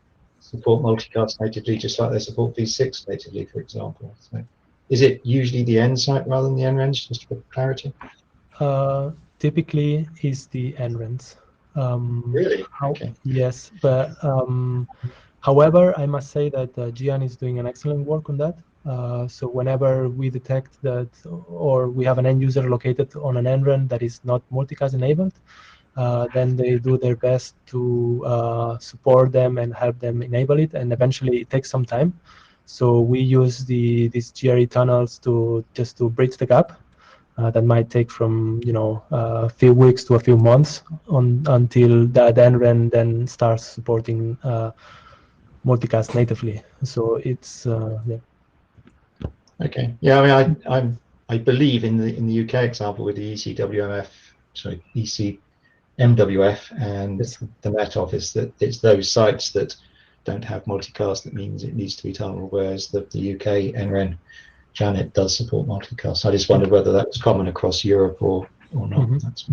H: support multicast natively, just like they support V6 natively, for example. So is it usually the end site rather than the NRENs, just for clarity?
G: Typically is the NRENs.
H: Really? Okay.
G: Yes, but however, I must say that Gian is doing an excellent work on that. So whenever we detect that, or we have an end user located on an NREN that is not multicast enabled, then they do their best to support them and help them enable it. And eventually, it takes some time. So we use these GRE tunnels to bridge the gap. That might take from a few weeks to a few months until the NREN then starts supporting multicast natively. So it's yeah.
H: Okay. Yeah. I mean, I believe in the UK example with the ECWMF, sorry, ECMWF and
G: Yes.
H: the Met Office, that it's those sites that don't have multicast that means it needs to be tunneled, whereas the UK NREN Janet does support multicast. I just wondered whether that was common across Europe or not. That's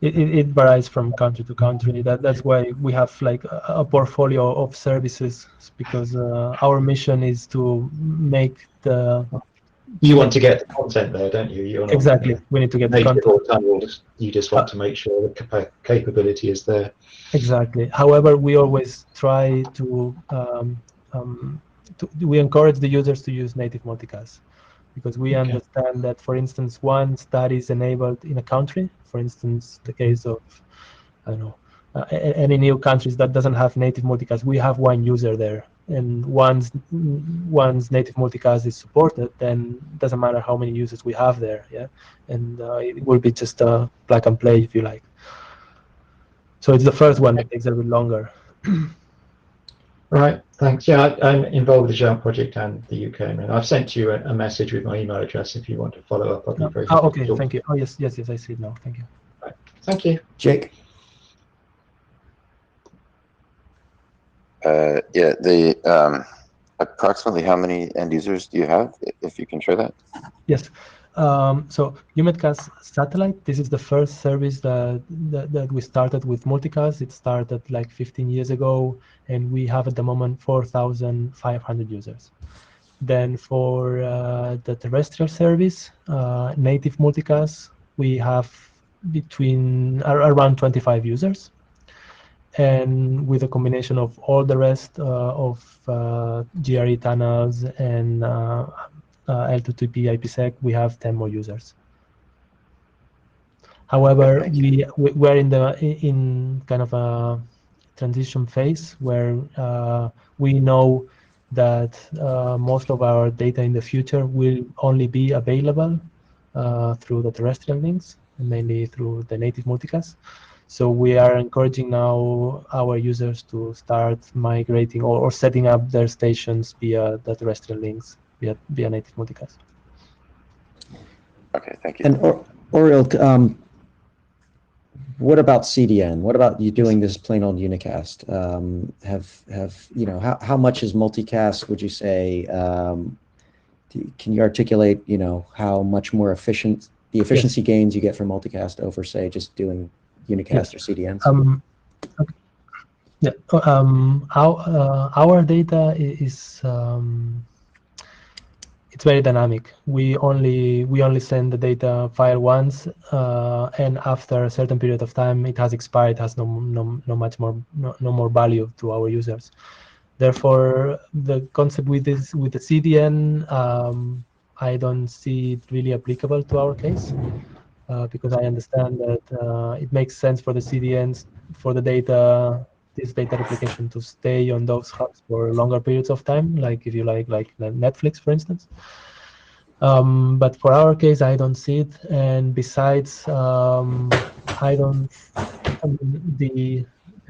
G: It varies from country to country. That's why we have like a portfolio of services, because our mission is to make the
H: You want to get the content there, don't you? You're not,
G: exactly. We need to get the
H: native
G: content.
H: or tunneled. You just want to make sure the capability is there.
G: Exactly. However, we always try to we encourage the users to use native multicast, because we understand that, for instance, once that is enabled in a country, for instance, the case of, I don't know, any new countries that doesn't have native multicast, we have one user there. And once native multicast is supported, then it doesn't matter how many users we have there, yeah? And it will be just a plug and play, if you like. So it's the first one that takes a bit longer.
H: Right, thanks. Yeah, I'm involved with the JAMP project and the UK. And I've sent you a message with my email address if you want to follow up. I'll be very happy
G: Okay,
H: to talk.
G: thank you. Oh, yes, I see it now. Thank you.
H: Right. Thank you.
B: Jake?
A: Yeah, the approximately how many end users do you have, if you can share that?
G: Yes. So UMEDcast Satellite, this is the first service that we started with multicast. It started like 15 years ago, and we have at the moment 4,500 users. Then for the terrestrial service, native multicast, we have around 25 users. And with a combination of all the rest of GRE tunnels and L2TP IPsec, we have 10 more users. However, we're in kind of a transition phase where we know that most of our data in the future will only be available through the terrestrial links, mainly through the native multicast. So we are encouraging now our users to start migrating or setting up their stations via the terrestrial links, via native multicast.
A: Okay, thank you.
B: And Oriol, what about CDN? What about you doing this plain old unicast? How much is multicast, would you say? Can you articulate, how much more efficient, the efficiency gains you get from multicast over, say, just doing unicast or CDNs?
G: Okay. Yeah. Our data is it's very dynamic. We only send the data file once, and after a certain period of time, it has expired. It has no more value to our users. Therefore, the concept with the CDN, I don't see it really applicable to our case. Because I understand that it makes sense for the CDNs, for this data replication to stay on those hubs for longer periods of time, like if you like Netflix, for instance. But for our case, I don't see it. And besides, the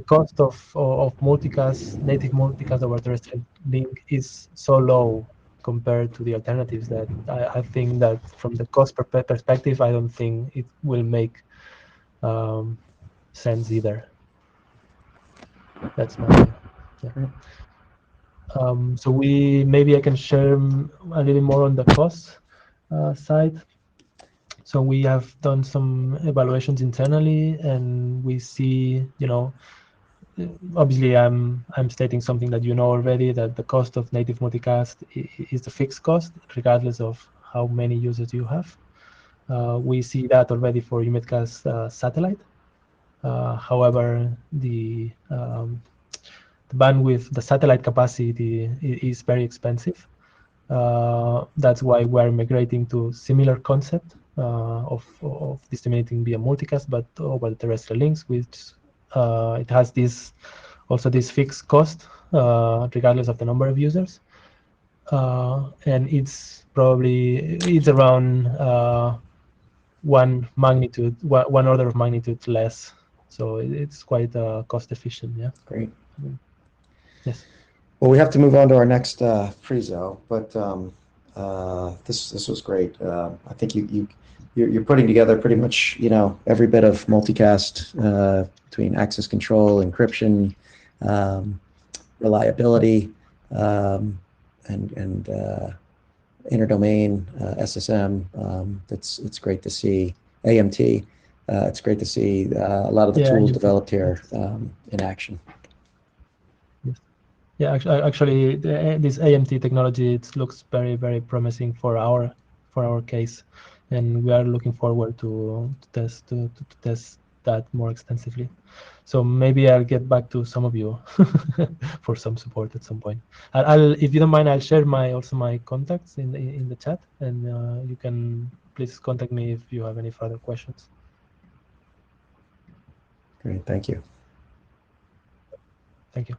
G: cost of multicast, native multicast over terrestrial link is so low compared to the alternatives that I think that from the cost perspective, I don't think it will make sense either. That's my so maybe I can share a little more on the cost. side. So we have done some evaluations internally, and we see, obviously I'm stating something that you know already, that the cost of native multicast is the fixed cost, regardless of how many users you have. We see that already for UMedCast satellite. However, the bandwidth, the satellite capacity is very expensive. That's why we're migrating to similar concept of disseminating via multicast, but over the terrestrial links, which it has this fixed cost regardless of the number of users, and it's around one order of magnitude less. So it's quite cost efficient. Yeah.
B: Great.
G: Yes.
B: Well, we have to move on to our next prezo, but this was great. I think you're putting together pretty much every bit of multicast between access control, encryption, reliability, and interdomain SSM. It's great to see AMT. It's great to see a lot of the tools developed here in action.
G: Yeah, actually, this AMT technology, it looks very, very promising for our case, and we are looking forward to test that more extensively. So maybe I'll get back to some of you for some support at some point. If you don't mind, I'll share my contacts in the chat, and you can please contact me if you have any further questions.
B: Great, thank you.
G: Thank you.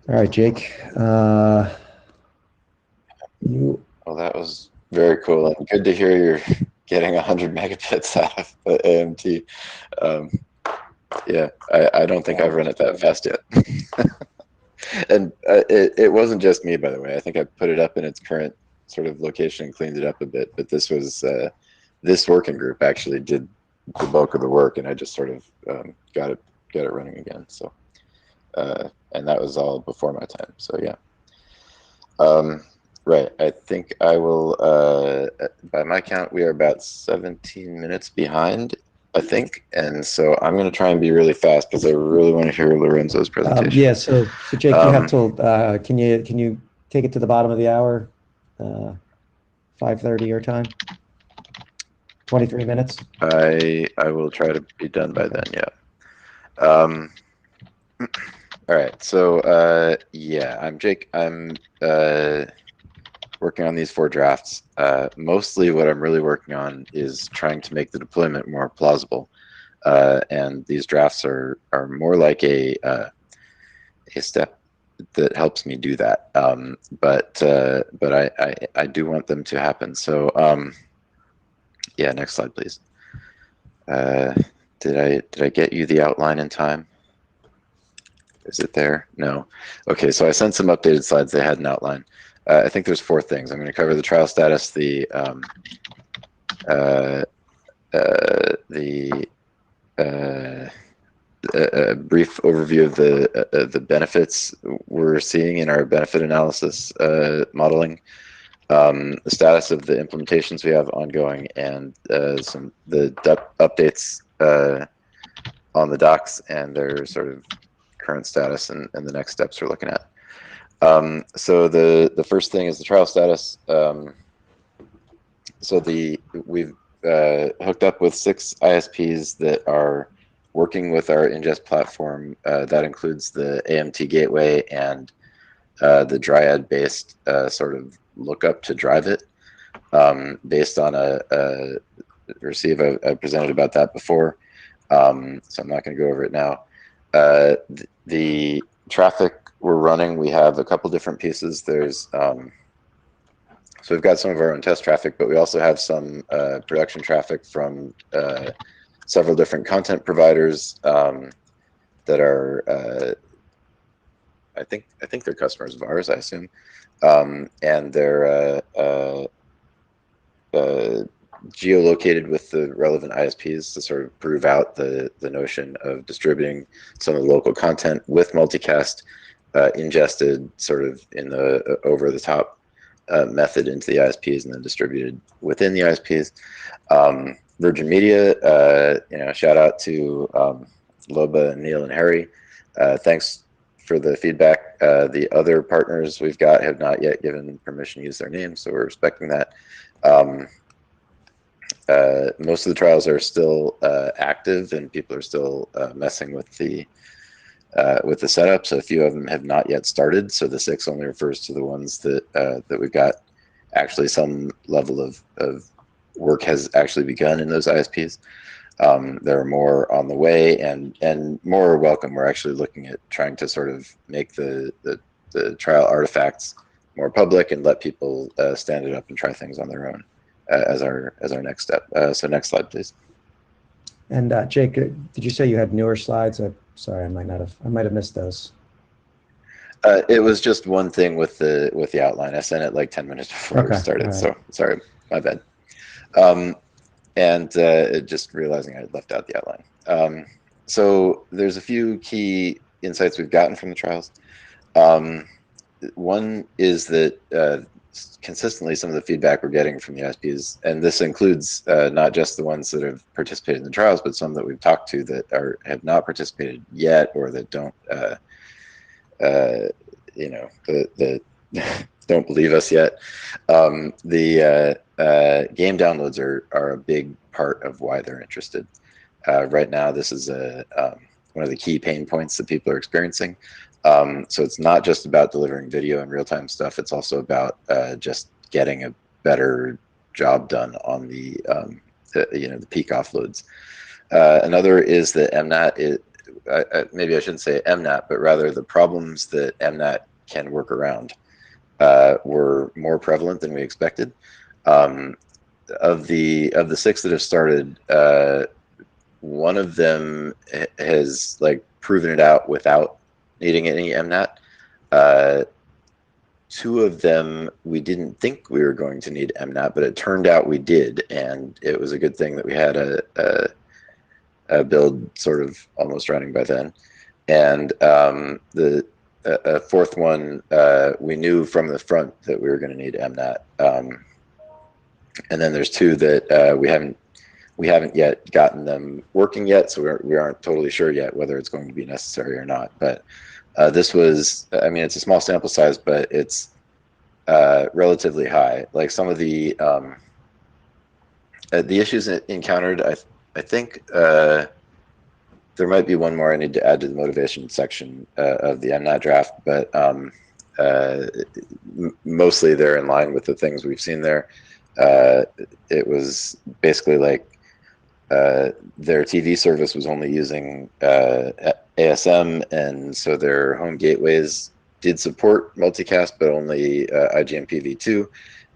B: All right, Jake. You.
A: Well, that was very cool, and good to hear you're getting 100 megabits out of the AMT. Yeah, I don't think I've run it that fast yet. And it wasn't just me, by the way. I think I put it up in its current sort of location and cleaned it up a bit, but this was this working group actually did the bulk of the work, and I just sort of got it running again. So and that was all before my time. So yeah. Right. I think I will, by my count, we are about 17 minutes behind, I think. And so I'm going to try and be really fast because I really want to hear Lorenzo's presentation.
B: Yeah. So Jake, you have till, can you take it to the bottom of the hour? 5:30 your time? 23 minutes?
A: I will try to be done by then. Yeah. All right. So, yeah, I'm Jake. I'm, working on these 4 drafts. Mostly what I'm really working on is trying to make the deployment more plausible. And these drafts are more like a step that helps me do that. But I do want them to happen. So yeah, next slide, please. Did I get you the outline in time? Is it there? No. Okay, so I sent some updated slides. They had an outline. I think there's 4 things. I'm going to cover the trial status, the brief overview of the benefits we're seeing in our benefit analysis modeling, the status of the implementations we have ongoing, and the updates on the docs and their sort of current status and the next steps we're looking at. So the first thing is the trial status. So we've hooked up with 6 ISPs that are working with our ingest platform. That includes the AMT gateway and the Dryad-based sort of lookup to drive it, based on a receive. I presented about that before, so I'm not going to go over it now. The traffic we're running, we have a couple different pieces. There's so we've got some of our own test traffic, but we also have some production traffic from several different content providers that are I think they're customers of ours, I assume, and they're geolocated with the relevant ISPs to sort of prove out the notion of distributing some of the local content with multicast ingested sort of in the over the top method into the ISPs and then distributed within the ISPs. Virgin Media, shout out to Loba and Neil and Harry. Thanks for the feedback. The other partners we've got have not yet given permission to use their names, so we're respecting that. Most of the trials are still active, and people are still messing with the setup. So a few of them have not yet started. So the 6 only refers to the ones that we've got actually some level of work has actually begun in those ISPs. There are more on the way, and more are welcome. We're actually looking at trying to sort of make the trial artifacts more public and let people stand it up and try things on their own as our next step. So next slide, please.
B: And Jake, did you say you had newer slides? Sorry, I might have missed those.
A: It was just one thing with the outline. I sent it like 10 minutes before we started, so sorry, my bad. And just realizing I had left out the outline. So there's a few key insights we've gotten from the trials. One is that consistently some of the feedback we're getting from the ISPs, and this includes not just the ones that have participated in the trials, but some that we've talked to that have not participated yet, or that don't don't believe us yet. The game downloads are a big part of why they're interested. Right now, this is one of the key pain points that people are experiencing. So it's not just about delivering video and real-time stuff. It's also about just getting a better job done on the peak offloads. Another is that MNAT. Maybe I shouldn't say MNAT, but rather the problems that MNAT can work around were more prevalent than we expected. Of the 6 that have started, one of them has proven it out without needing any MNAT. 2 of them we didn't think we were going to need MNAT, but it turned out we did, and it was a good thing that we had a build sort of almost running by then. And the 4th one, we knew from the front that we were going to need MNAT. And then there's 2 that we haven't yet gotten them working yet, so we aren't totally sure yet whether it's going to be necessary or not. But this was, I mean, it's a small sample size, but it's relatively high. Like some of the issues encountered, I think there might be one more I need to add to the motivation section of the MNAT draft, but mostly they're in line with the things we've seen there. It was basically like their TV service was only using ASM, and so their home gateways did support multicast, but only IGMP-v2.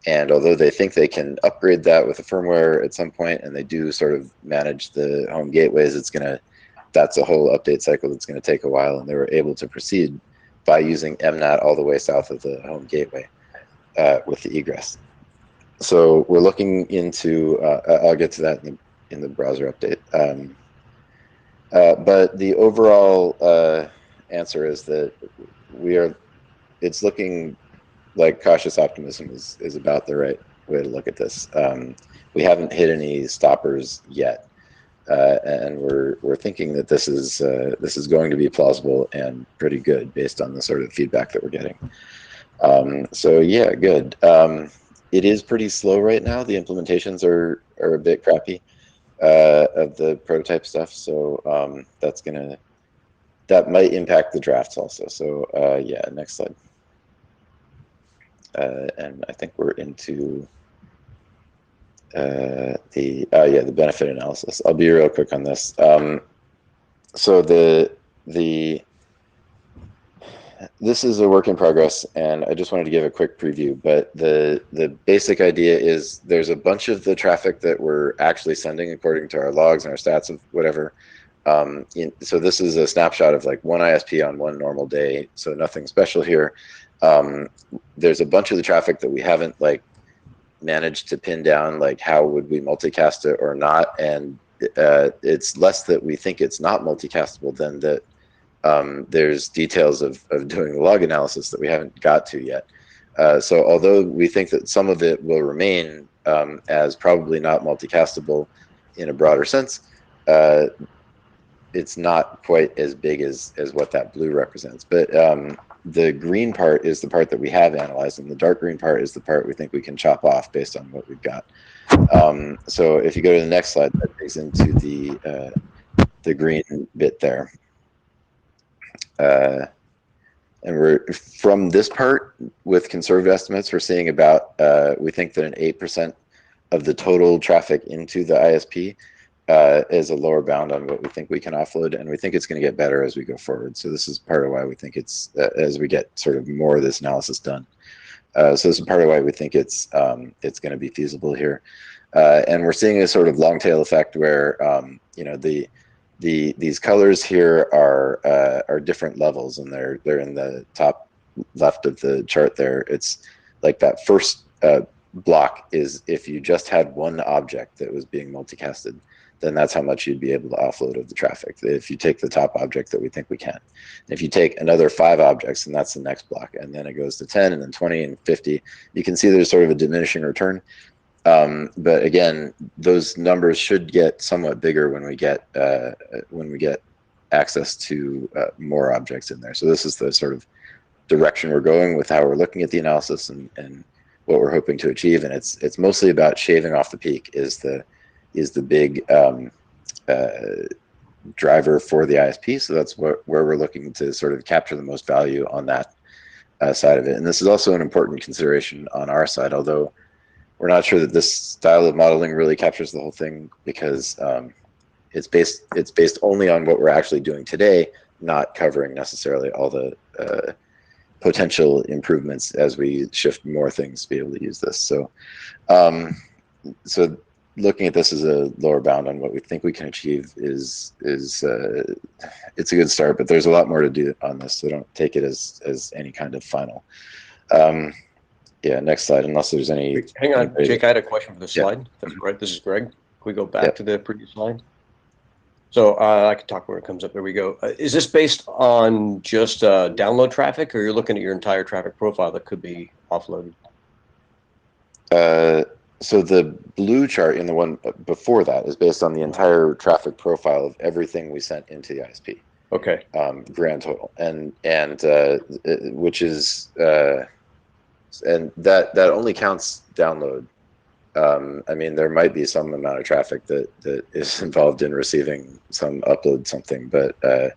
A: And although they think they can upgrade that with the firmware at some point, and they do sort of manage the home gateways, that's a whole update cycle that's going to take a while, and they were able to proceed by using MNAT all the way south of the home gateway with the egress. So we're looking into, I'll get to that in the browser update. But the overall answer is that it's looking like cautious optimism is about the right way to look at this. We haven't hit any stoppers yet. And we're thinking that this is going to be plausible and pretty good based on the sort of feedback that we're getting. So yeah, good. It is pretty slow right now. The implementations are a bit crappy of the prototype stuff. So that might impact the drafts also. So yeah, next slide. And I think we're into the benefit analysis. I'll be real quick on this. So this is a work in progress, and I just wanted to give a quick preview. But the basic idea is there's a bunch of the traffic that we're actually sending according to our logs and our stats of whatever. So this is a snapshot of like one ISP on one normal day. So nothing special here. There's a bunch of the traffic that we haven't managed to pin down, like how would we multicast it or not, and it's less that we think it's not multicastable than that there's details of doing the log analysis that we haven't got to yet. So although we think that some of it will remain as probably not multicastable in a broader sense, it's not quite as big as what that blue represents. But the green part is the part that we have analyzed, and the dark green part is the part we think we can chop off based on what we've got. So if you go to the next slide, that takes into the green bit there. And we're from this part with conservative estimates, we're seeing about we think that an 8% of the total traffic into the ISP is a lower bound on what we think we can offload, and we think it's going to get better as we go forward. So this is part of why we think it's as we get sort of more of this analysis done. So this is part of why we think it's going to be feasible here, and we're seeing a sort of long tail effect where you know these colors here are different levels, and they're in the top left of the chart there. It's like that first block is if you just had one object that was being multicasted, then that's how much you'd be able to offload of the traffic. If you take the top object that we think we can. If you take another 5 objects, and that's the next block, and then it goes to 10 and then 20 and 50, you can see there's sort of a diminishing return. But again, those numbers should get somewhat bigger when we get access to more objects in there. So this is the sort of direction we're going with how we're looking at the analysis and what we're hoping to achieve. And it's mostly about shaving off the peak is the big driver for the ISP. So that's where we're looking to sort of capture the most value on that side of it. And this is also an important consideration on our side, although we're not sure that this style of modeling really captures the whole thing, because it's based only on what we're actually doing today, not covering necessarily all the potential improvements as we shift more things to be able to use this. So so looking at this as a lower bound on what we think we can achieve is it's a good start, but there's a lot more to do on this, so don't take it as any kind of final. Yeah, next slide, unless there's any.
C: Hang on, Jake, I had a question for the
A: Yeah.
C: slide. That's right. This is Greg. Can we go back to the previous slide? So I can talk where it comes up. There we go. Is this based on just download traffic, or you're looking at your entire traffic profile that could be offloaded?
A: So the blue chart in the one before that is based on the entire traffic profile of everything we sent into the ISP.
C: Okay.
A: Grand total, and which is and that only counts download. I mean, there might be some amount of traffic that is involved in receiving some upload something, but
C: no,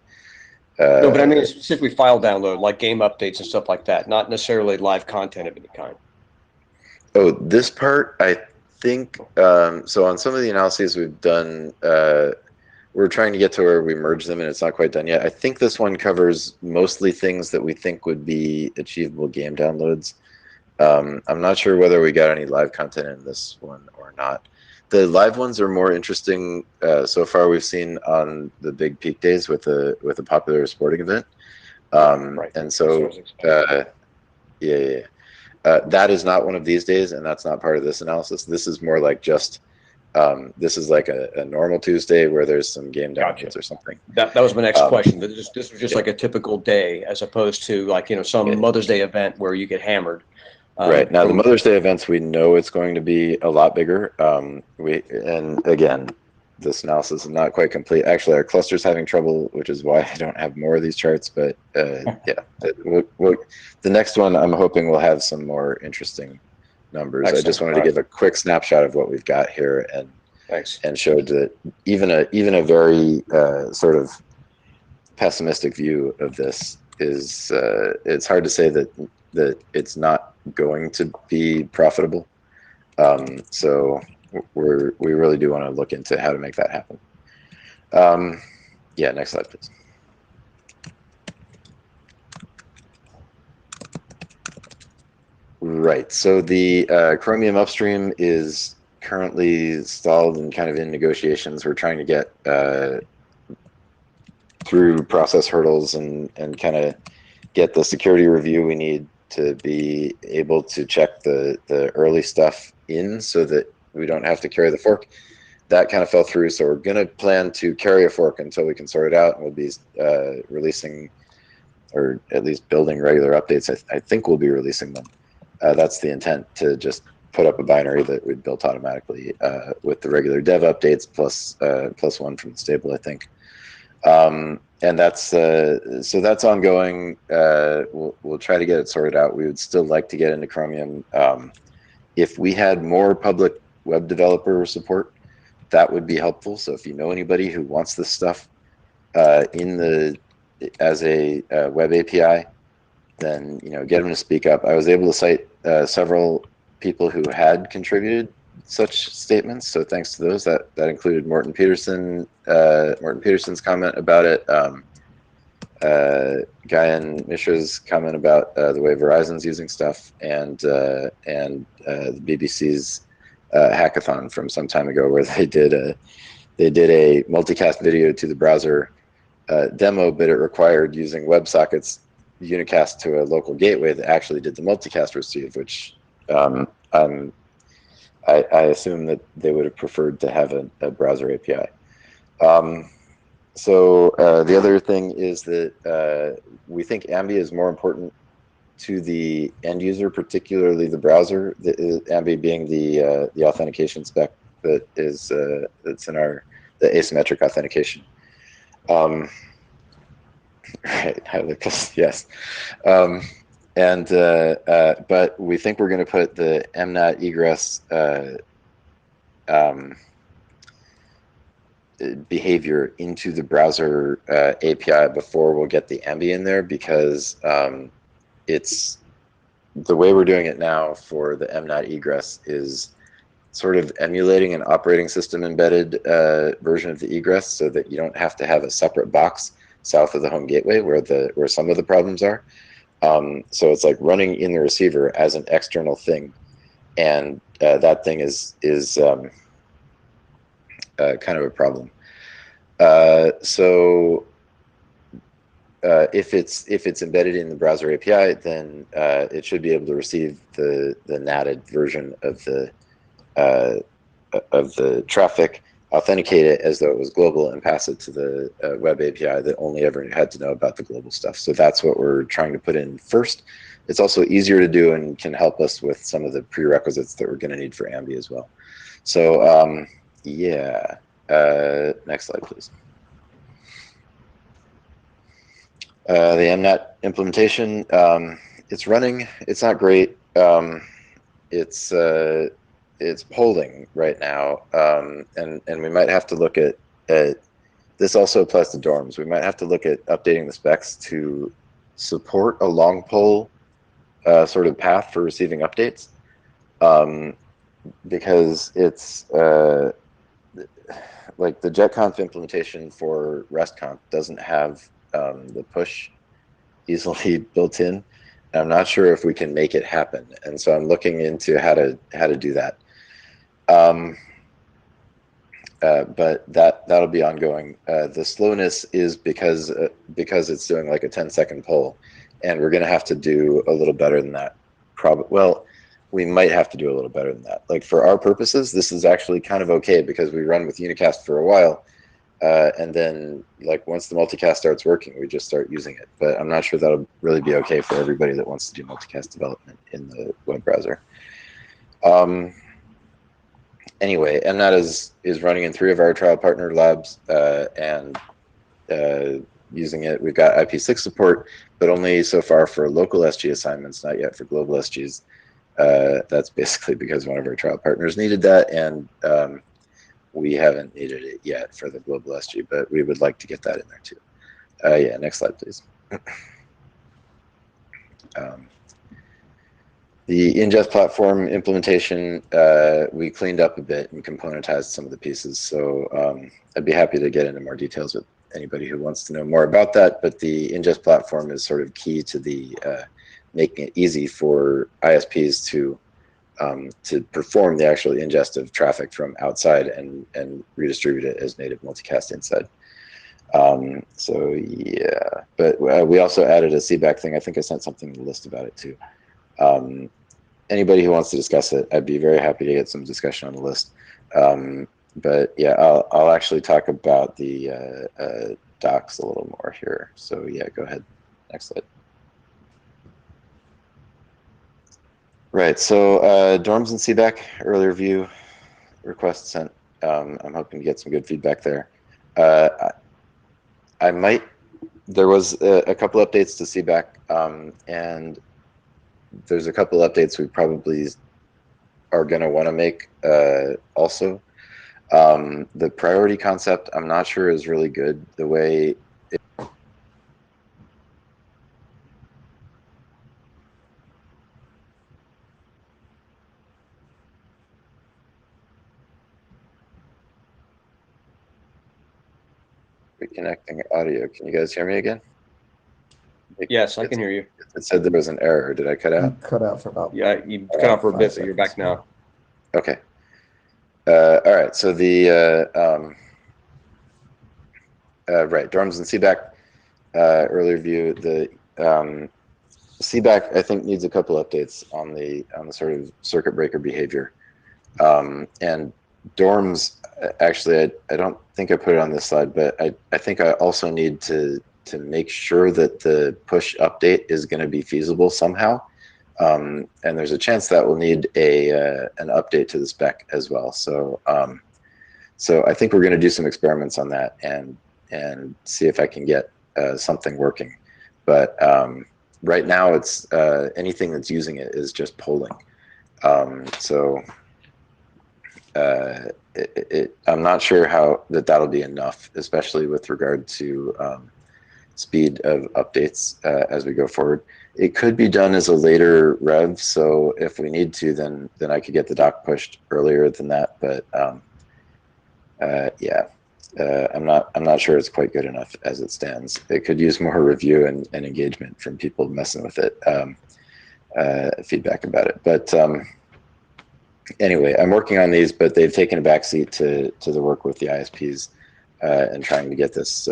C: but I mean specifically file download, like game updates and stuff like that, not necessarily live content of any kind.
A: Oh, this part, I think, so on some of the analyses we've done, we're trying to get to where we merge them, and it's not quite done yet. I think this one covers mostly things that we think would be achievable game downloads. I'm not sure whether we got any live content in this one or not. The live ones are more interesting so far we've seen on the big peak days with a popular sporting event.
C: Right.
A: And so, that is not one of these days, and that's not part of this analysis. This is more like just, this is like a normal Tuesday where there's some game downloads or something.
C: That was my next question. This was just like a typical day, as opposed to like, some Mother's Day event where you get hammered.
A: Right. Now, the Mother's Day events, we know it's going to be a lot bigger. And again, this analysis is not quite complete. Actually, our cluster's having trouble, which is why I don't have more of these charts. But yeah, the next one, I'm hoping will have some more interesting numbers. Excellent. I just wanted to give a quick snapshot of what we've got here, and showed that even a very sort of pessimistic view of this is it's hard to say that it's not going to be profitable. So we really do want to look into how to make that happen. Yeah, next slide, please. Right, so the Chromium upstream is currently stalled and kind of in negotiations. We're trying to get through process hurdles and kind of get the security review we need to be able to check the early stuff in so that we don't have to carry the fork. That kind of fell through, so we're going to plan to carry a fork until we can sort it out, and we'll be releasing, or at least building regular updates. I think we'll be releasing them That's the intent, to just put up a binary that we built automatically with the regular dev updates plus one from the stable, I think. And that's so that's ongoing. We'll try to get it sorted out. We would still like to get into Chromium. If we had more public web developer support, that would be helpful. So if you know anybody who wants this stuff as a web API, then get them to speak up. I was able to cite several people who had contributed such statements, so thanks to those. That included Morten Peterson's comment about it, Guyan Mishra's comment about the way Verizon's using stuff, and the BBC's hackathon from some time ago, where they did a multicast video to the browser demo, but it required using WebSockets unicast to a local gateway that actually did the multicast receive, which I assume that they would have preferred to have a browser API. So the other thing is that we think AMBI is more important to the end user, particularly the browser. AMBI being the authentication spec that is that's in the asymmetric authentication. Right, yes. But we think we're going to put the MNAT egress behavior into the browser API before we'll get the AMBI in there, because it's the way we're doing it now for the MNAT egress is sort of emulating an operating system embedded version of the egress, so that you don't have to have a separate box south of the home gateway where some of the problems are. So it's like running in the receiver as an external thing, and that thing is kind of a problem. So if it's embedded in the browser API, then it should be able to receive the natted version of the traffic, authenticate it as though it was global, and pass it to the web API that only ever had to know about the global stuff. So that's what we're trying to put in first. It's also easier to do and can help us with some of the prerequisites that we're going to need for AMBI as well. So yeah, next slide, please. The MNAT implementation, it's running. It's not great. It's polling right now, and we might have to look at this. Also applies to dorms. We might have to look at updating the specs to support a long poll sort of path for receiving updates, because it's like the JetConf implementation for RESTConf doesn't have the push easily built in. I'm not sure if we can make it happen, and so I'm looking into how to do that. But that'll be ongoing. The slowness is because it's doing like a 10-second poll, and we're going to have to do a little better than that. Well, we might have to do a little better than that. Like for our purposes, this is actually kind of okay, because we run with unicast for a while, and then like once the multicast starts working, we just start using it. But I'm not sure that'll really be okay for everybody that wants to do multicast development in the web browser. Anyway, MNAT is running in 3 of our trial partner labs, and using it. We've got IP6 support, but only so far for local SG assignments, not yet for global SGs. That's basically because one of our trial partners needed that, and we haven't needed it yet for the global SG, but we would like to get that in there too. Yeah, next slide, please. The ingest platform implementation, we cleaned up a bit and componentized some of the pieces. So I'd be happy to get into more details with anybody who wants to know more about that. But the ingest platform is sort of key to the making it easy for ISPs to perform the actual ingest of traffic from outside and redistribute it as native multicast inside. So yeah, but we also added a CBAC thing. I think I sent something in the list about it too. Anybody who wants to discuss it, I'd be very happy to get some discussion on the list. But yeah, I'll actually talk about the docs a little more here. So yeah, go ahead. Next slide. Right. So dorms and CBAC early review request sent. I'm hoping to get some good feedback there. I might. There was a couple updates to CBAC, and there's a couple updates we probably are going to want to make also. The priority concept, I'm not sure is really good. The way reconnecting audio. Can you guys hear me again?
C: Yes, I can hear you.
A: It said there was an error. Did I cut out?
B: You cut out for about
C: Yeah, you cut off for a bit, but you're back now.
A: Okay. All right. So the right, dorms and CBAC early review. The CBAC I think needs a couple updates on the sort of circuit breaker behavior, and dorms. Actually, I don't think I put it on this slide, but I think I also need to make sure that the push update is going to be feasible somehow. And there's a chance that we'll need an update to the spec as well. So so I think we're going to do some experiments on that and see if I can get something working. But right now, it's anything that's using it is just polling. So I'm not sure how that'll be enough, especially with regard to speed of updates as we go forward. It could be done as a later rev, so if we need to, then I could get the doc pushed earlier than that. But yeah, I'm not sure it's quite good enough as it stands. It could use more review and engagement from people messing with it, feedback about it. But anyway, I'm working on these, but they've taken a backseat to the work with the ISPs and trying to get this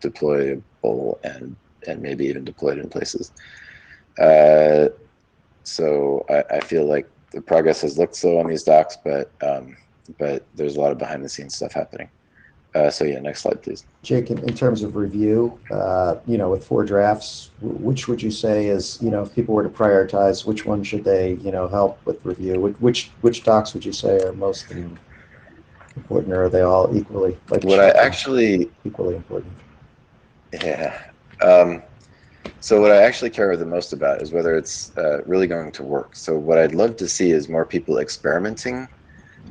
A: deployable and maybe even deployed in places. So I feel like the progress has looked slow on these docs, but there's a lot of behind the scenes stuff happening. So yeah, next slide, please.
B: Jake, in terms of review, with 4 drafts, which would you say is, if people were to prioritize, which one should they, help with review? Which docs would you say are most important, or are they all equally? Equally important?
A: Yeah. So what I actually care the most about is whether it's really going to work. So what I'd love to see is more people experimenting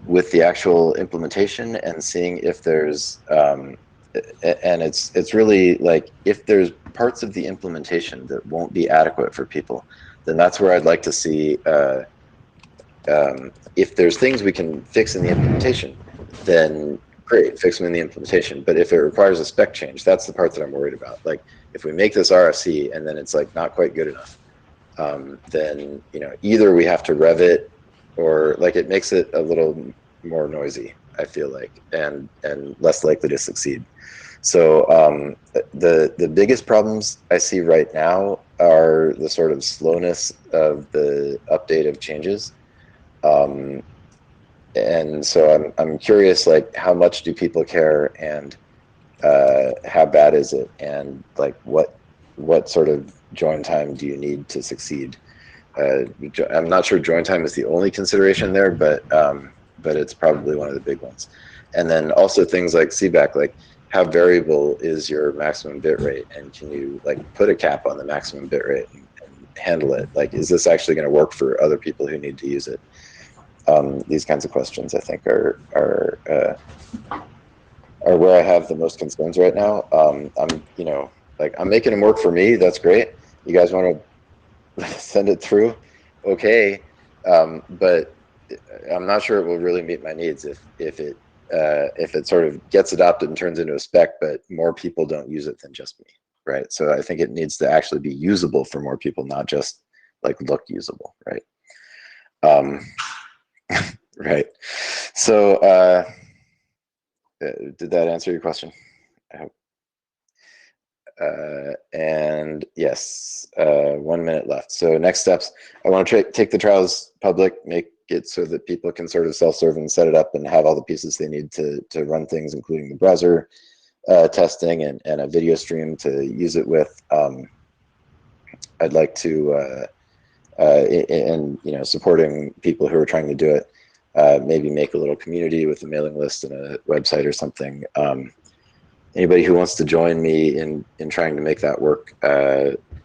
A: with the actual implementation and seeing if there's and it's really like if there's parts of the implementation that won't be adequate for people, then that's where I'd like to see if there's things we can fix in the implementation, then great, fix them in the implementation. But if it requires a spec change, that's the part that I'm worried about. Like if we make this RFC and then it's like not quite good enough, then either we have to rev it, or like it makes it a little more noisy, I feel like, and less likely to succeed. So the biggest problems I see right now are the sort of slowness of the update of changes. And so I'm curious, like, how much do people care, and how bad is it, and like what sort of join time do you need to succeed? I'm not sure join time is the only consideration there, but it's probably one of the big ones. And then also things like CBAC, like how variable is your maximum bit rate, and can you like put a cap on the maximum bit rate and handle it? Like, is this actually going to work for other people who need to use it? These kinds of questions I think are where I have the most concerns right now. I'm making them work for me. That's great. You guys want to send it through, okay, but I'm not sure it will really meet my needs if it sort of gets adopted and turns into a spec, but more people don't use it than just me, right? So I think it needs to actually be usable for more people, not just like look usable, right? Right. So did that answer your question? I hope. And yes, 1 minute left. So next steps, I want to take the trials public, make it so that people can sort of self-serve and set it up and have all the pieces they need to run things, including the browser testing and a video stream to use it with. I'd like to and supporting people who are trying to do it. Maybe make a little community with a mailing list and a website or something. Anybody who wants to join me in trying to make that work,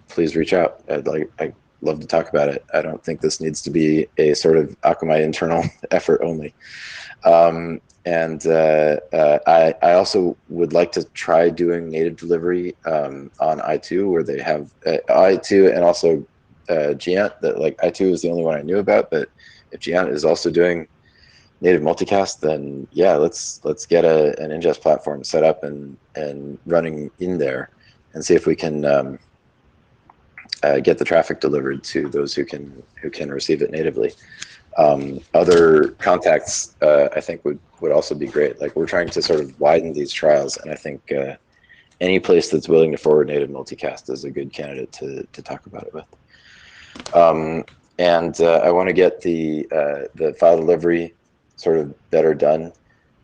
A: please reach out. I'd love to talk about it. I don't think this needs to be a sort of Akamai internal effort only. I also would like to try doing native delivery on I2, where they have I2 and also Giant. That like I2 is the only one I knew about, but if Giant is also doing native multicast, then yeah, let's get an ingest platform set up and running in there, and see if we can get the traffic delivered to those who can receive it natively. Other contacts, I think would also be great. Like we're trying to sort of widen these trials, and I think any place that's willing to forward native multicast is a good candidate to talk about it with. I want to get the file delivery sort of better done.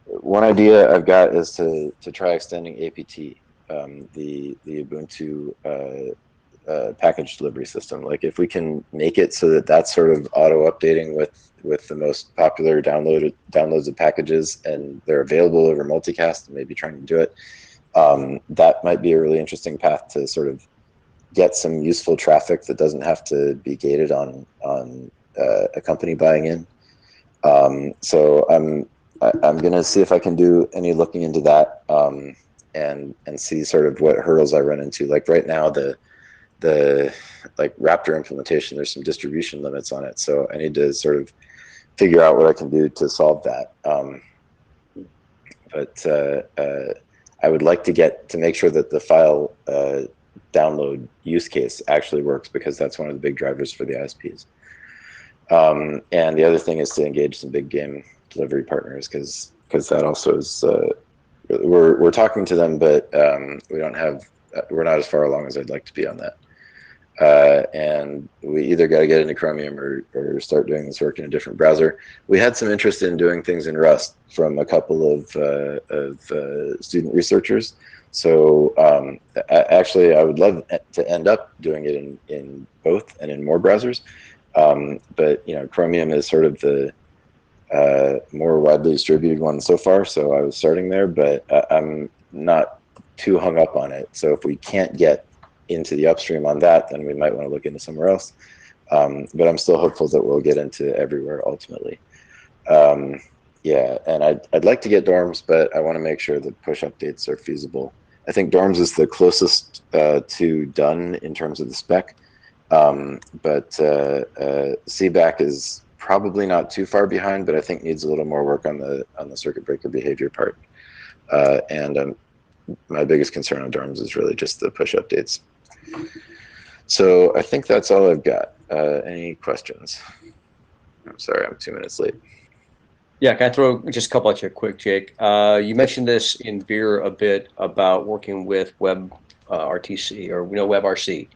A: One idea I've got is to try extending APT, the Ubuntu package delivery system. Like if we can make it so that that's sort of auto updating with the most popular downloads of packages, and they're available over multicast, and maybe trying to do it, that might be a really interesting path to sort of get some useful traffic that doesn't have to be gated on a company buying in. So I'm gonna see if I can do any looking into that, and see sort of what hurdles I run into. Like right now, the like Raptor implementation, there's some distribution limits on it, so I need to sort of figure out what I can do to solve that. But I would like to make sure that the file download use case actually works, because that's one of the big drivers for the ISPs. And the other thing is to engage some big game delivery partners, because that also is we're talking to them, but we're not as far along as I'd like to be on that. And we either got to get into Chromium or start doing this work in a different browser. We had some interest in doing things in Rust from a couple of student researchers. So actually, I would love to end up doing it in both and in more browsers. But Chromium is sort of the more widely distributed one so far. So I was starting there, but I'm not too hung up on it. So if we can't get into the upstream on that, then we might want to look into somewhere else. But I'm still hopeful that we'll get into everywhere ultimately. Yeah, and I'd like to get dorms, but I want to make sure that push updates are feasible. I think dorms is the closest to done in terms of the spec, but CBAC is probably not too far behind, but I think needs a little more work on the circuit breaker behavior part. And my biggest concern on dorms is really just the push updates. So I think that's all I've got. Any questions? I'm sorry, I'm 2 minutes late.
C: Yeah, can I throw just a couple at you quick, Jake? You mentioned this in Veer a bit about working with WebRTC or WebRC,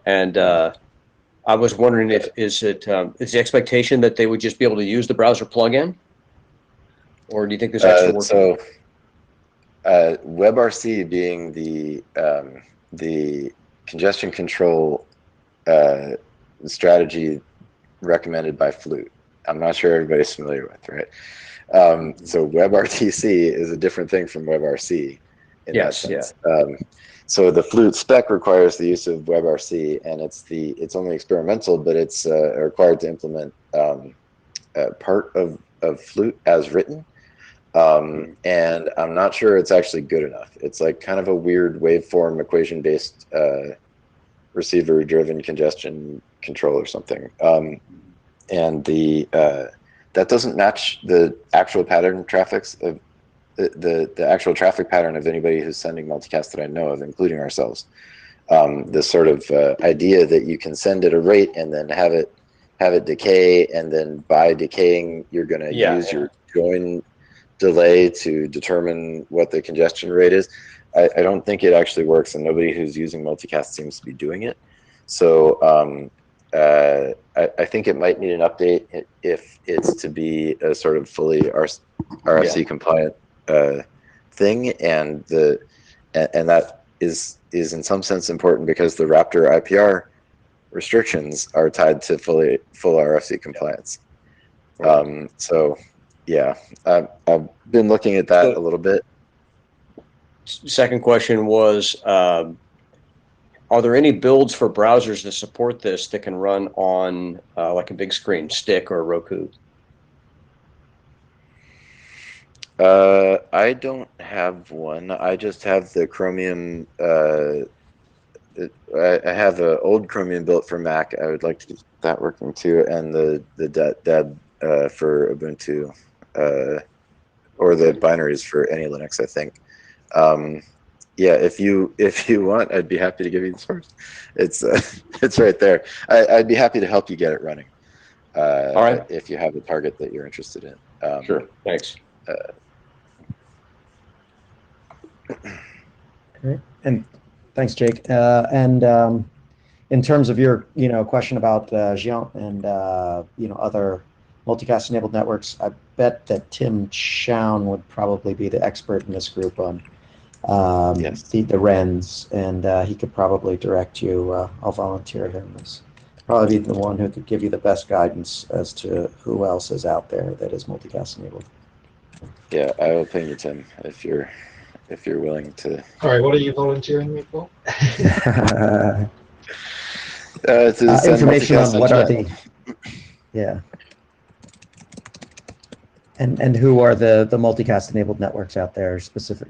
C: and I was wondering is the expectation that they would just be able to use the browser plugin, or do you think there's extra work?
A: So WebRC being the congestion control strategy recommended by Flute. I'm not sure everybody's familiar with, right? So WebRTC is a different thing from WebRC in that sense. Yeah. So the Flute spec requires the use of WebRC, and it's only experimental, but it's required to implement part of Flute as written. And I'm not sure it's actually good enough. It's like kind of a weird waveform equation-based receiver-driven congestion control or something. And that doesn't match the actual pattern traffics of the actual traffic pattern of anybody who's sending multicast that I know of, including ourselves. This sort of idea that you can send at a rate and then have it decay, and then by decaying you're going to use your join delay to determine what the congestion rate is. I don't think it actually works, and nobody who's using multicast seems to be doing it. So I think it might need an update if it's to be a sort of fully RFC compliant thing, and that is in some sense important, because the Raptor IPR restrictions are tied to full RFC compliance. So yeah, I've been looking at that a little bit.
C: Second question was, are there any builds for browsers that support this that can run on like a big screen, stick or Roku?
A: I don't have one. I just have the Chromium. I have an old Chromium built for Mac. I would like to get that working too, and the DEB for Ubuntu, or the binaries for any Linux, I think. Yeah, if you want, I'd be happy to give you the source. It's it's right there. I'd be happy to help you get it running.
C: All right.
A: If you have a target that you're interested in.
C: Sure. Thanks.
B: Okay. And thanks, Jake. In terms of your, question about Xiant and other multicast-enabled networks, I bet that Tim Chown would probably be the expert in this group on
A: Yes.
B: the RENs, and he could probably direct you. I'll volunteer him as probably the one who could give you the best guidance as to who else is out there that is multicast-enabled.
A: Yeah, I will ping you, Tim, if you're willing to.
H: All right, what are you volunteering me for?
A: To send
B: Information
A: multicast
B: on what are
A: chat.
B: yeah, and who are the multicast enabled networks out there? Specific,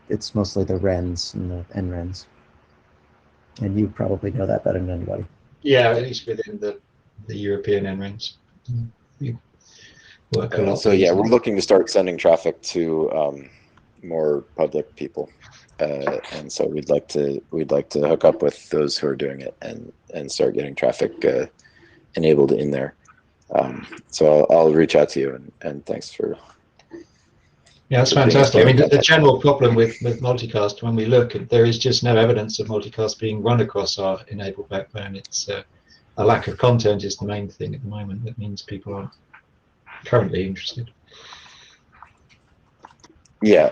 B: it's mostly the RENs and the NRENs, and you probably know that better than anybody.
H: Yeah, at least within the European NRENs. We work a lot.
A: So yeah, we're looking to start sending traffic to more public people, and so we'd like to hook up with those who are doing it and start getting traffic enabled in there. So I'll reach out to you, and thanks for.
H: Yeah, that's fantastic. I mean, the general problem with multicast, when we look, there is just no evidence of multicast being run across our enabled backbone. It's a lack of content is the main thing at the moment. That means people aren't currently interested.
A: Yeah,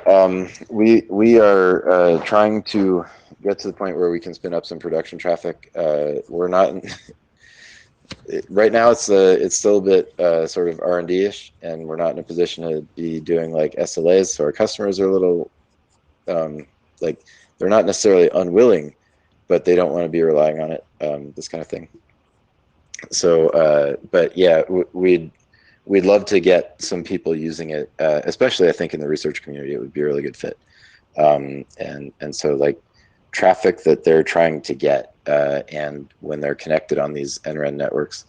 A: we are trying to get to the point where we can spin up some production traffic. We're not right now. It's still a bit sort of R&D-ish, and we're not in a position to be doing like SLAs. So our customers are a little like they're not necessarily unwilling, but they don't want to be relying on it. This kind of thing. So, but yeah, we'd love to get some people using it, especially I think in the research community. It would be a really good fit. And so like traffic that they're trying to get, and when they're connected on these NREN networks,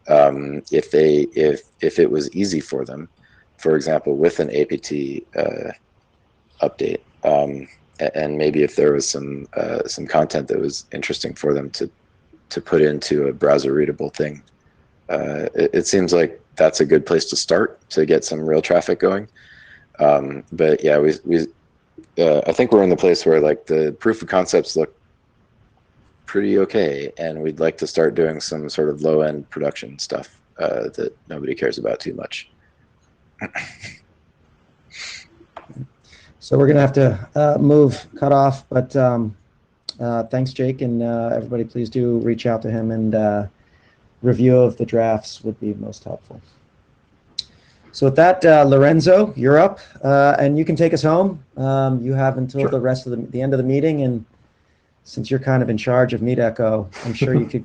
A: if it was easy for them, for example, with an APT update, and maybe if there was some content that was interesting for them to put into a browser readable thing, it seems like that's a good place to start to get some real traffic going. But yeah, I think we're in the place where like the proof of concepts look pretty okay, and we'd like to start doing some sort of low-end production stuff that nobody cares about too much.
B: So we're gonna have to cut off, but thanks, Jake, and everybody, please do reach out to him, and review of the drafts would be most helpful. So with that, Lorenzo, you're up, and you can take us home. You have until the rest of the end of the meeting, and since you're kind of in charge of Meet Echo, I'm sure you could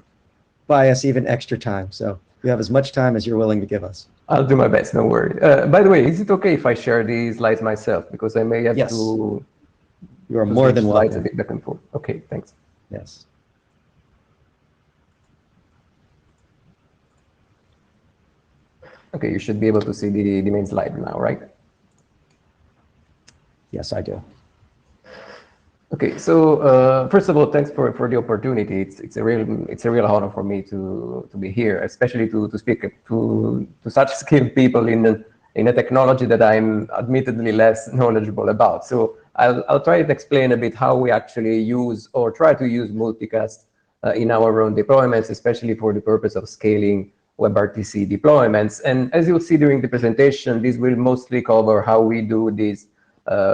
B: buy us even extra time. So you have as much time as you're willing to give us.
D: I'll do my best, don't worry. By the way, is it okay if I share these slides myself? Because I may have
B: Yes.
D: to...
B: You are more than
D: slides
B: welcome.
D: a bit back and forth. Okay, thanks.
B: Yes.
D: Okay, you should be able to see the main slide now, right?
B: Yes, I do.
D: Okay, so first of all, thanks for the opportunity. It's a real honor for me to be here, especially to speak to such skilled people in a technology that I'm admittedly less knowledgeable about. So I'll try to explain a bit how we actually use or try to use multicast in our own deployments, especially for the purpose of scaling WebRTC deployments. And as you'll see during the presentation, this will mostly cover how we do this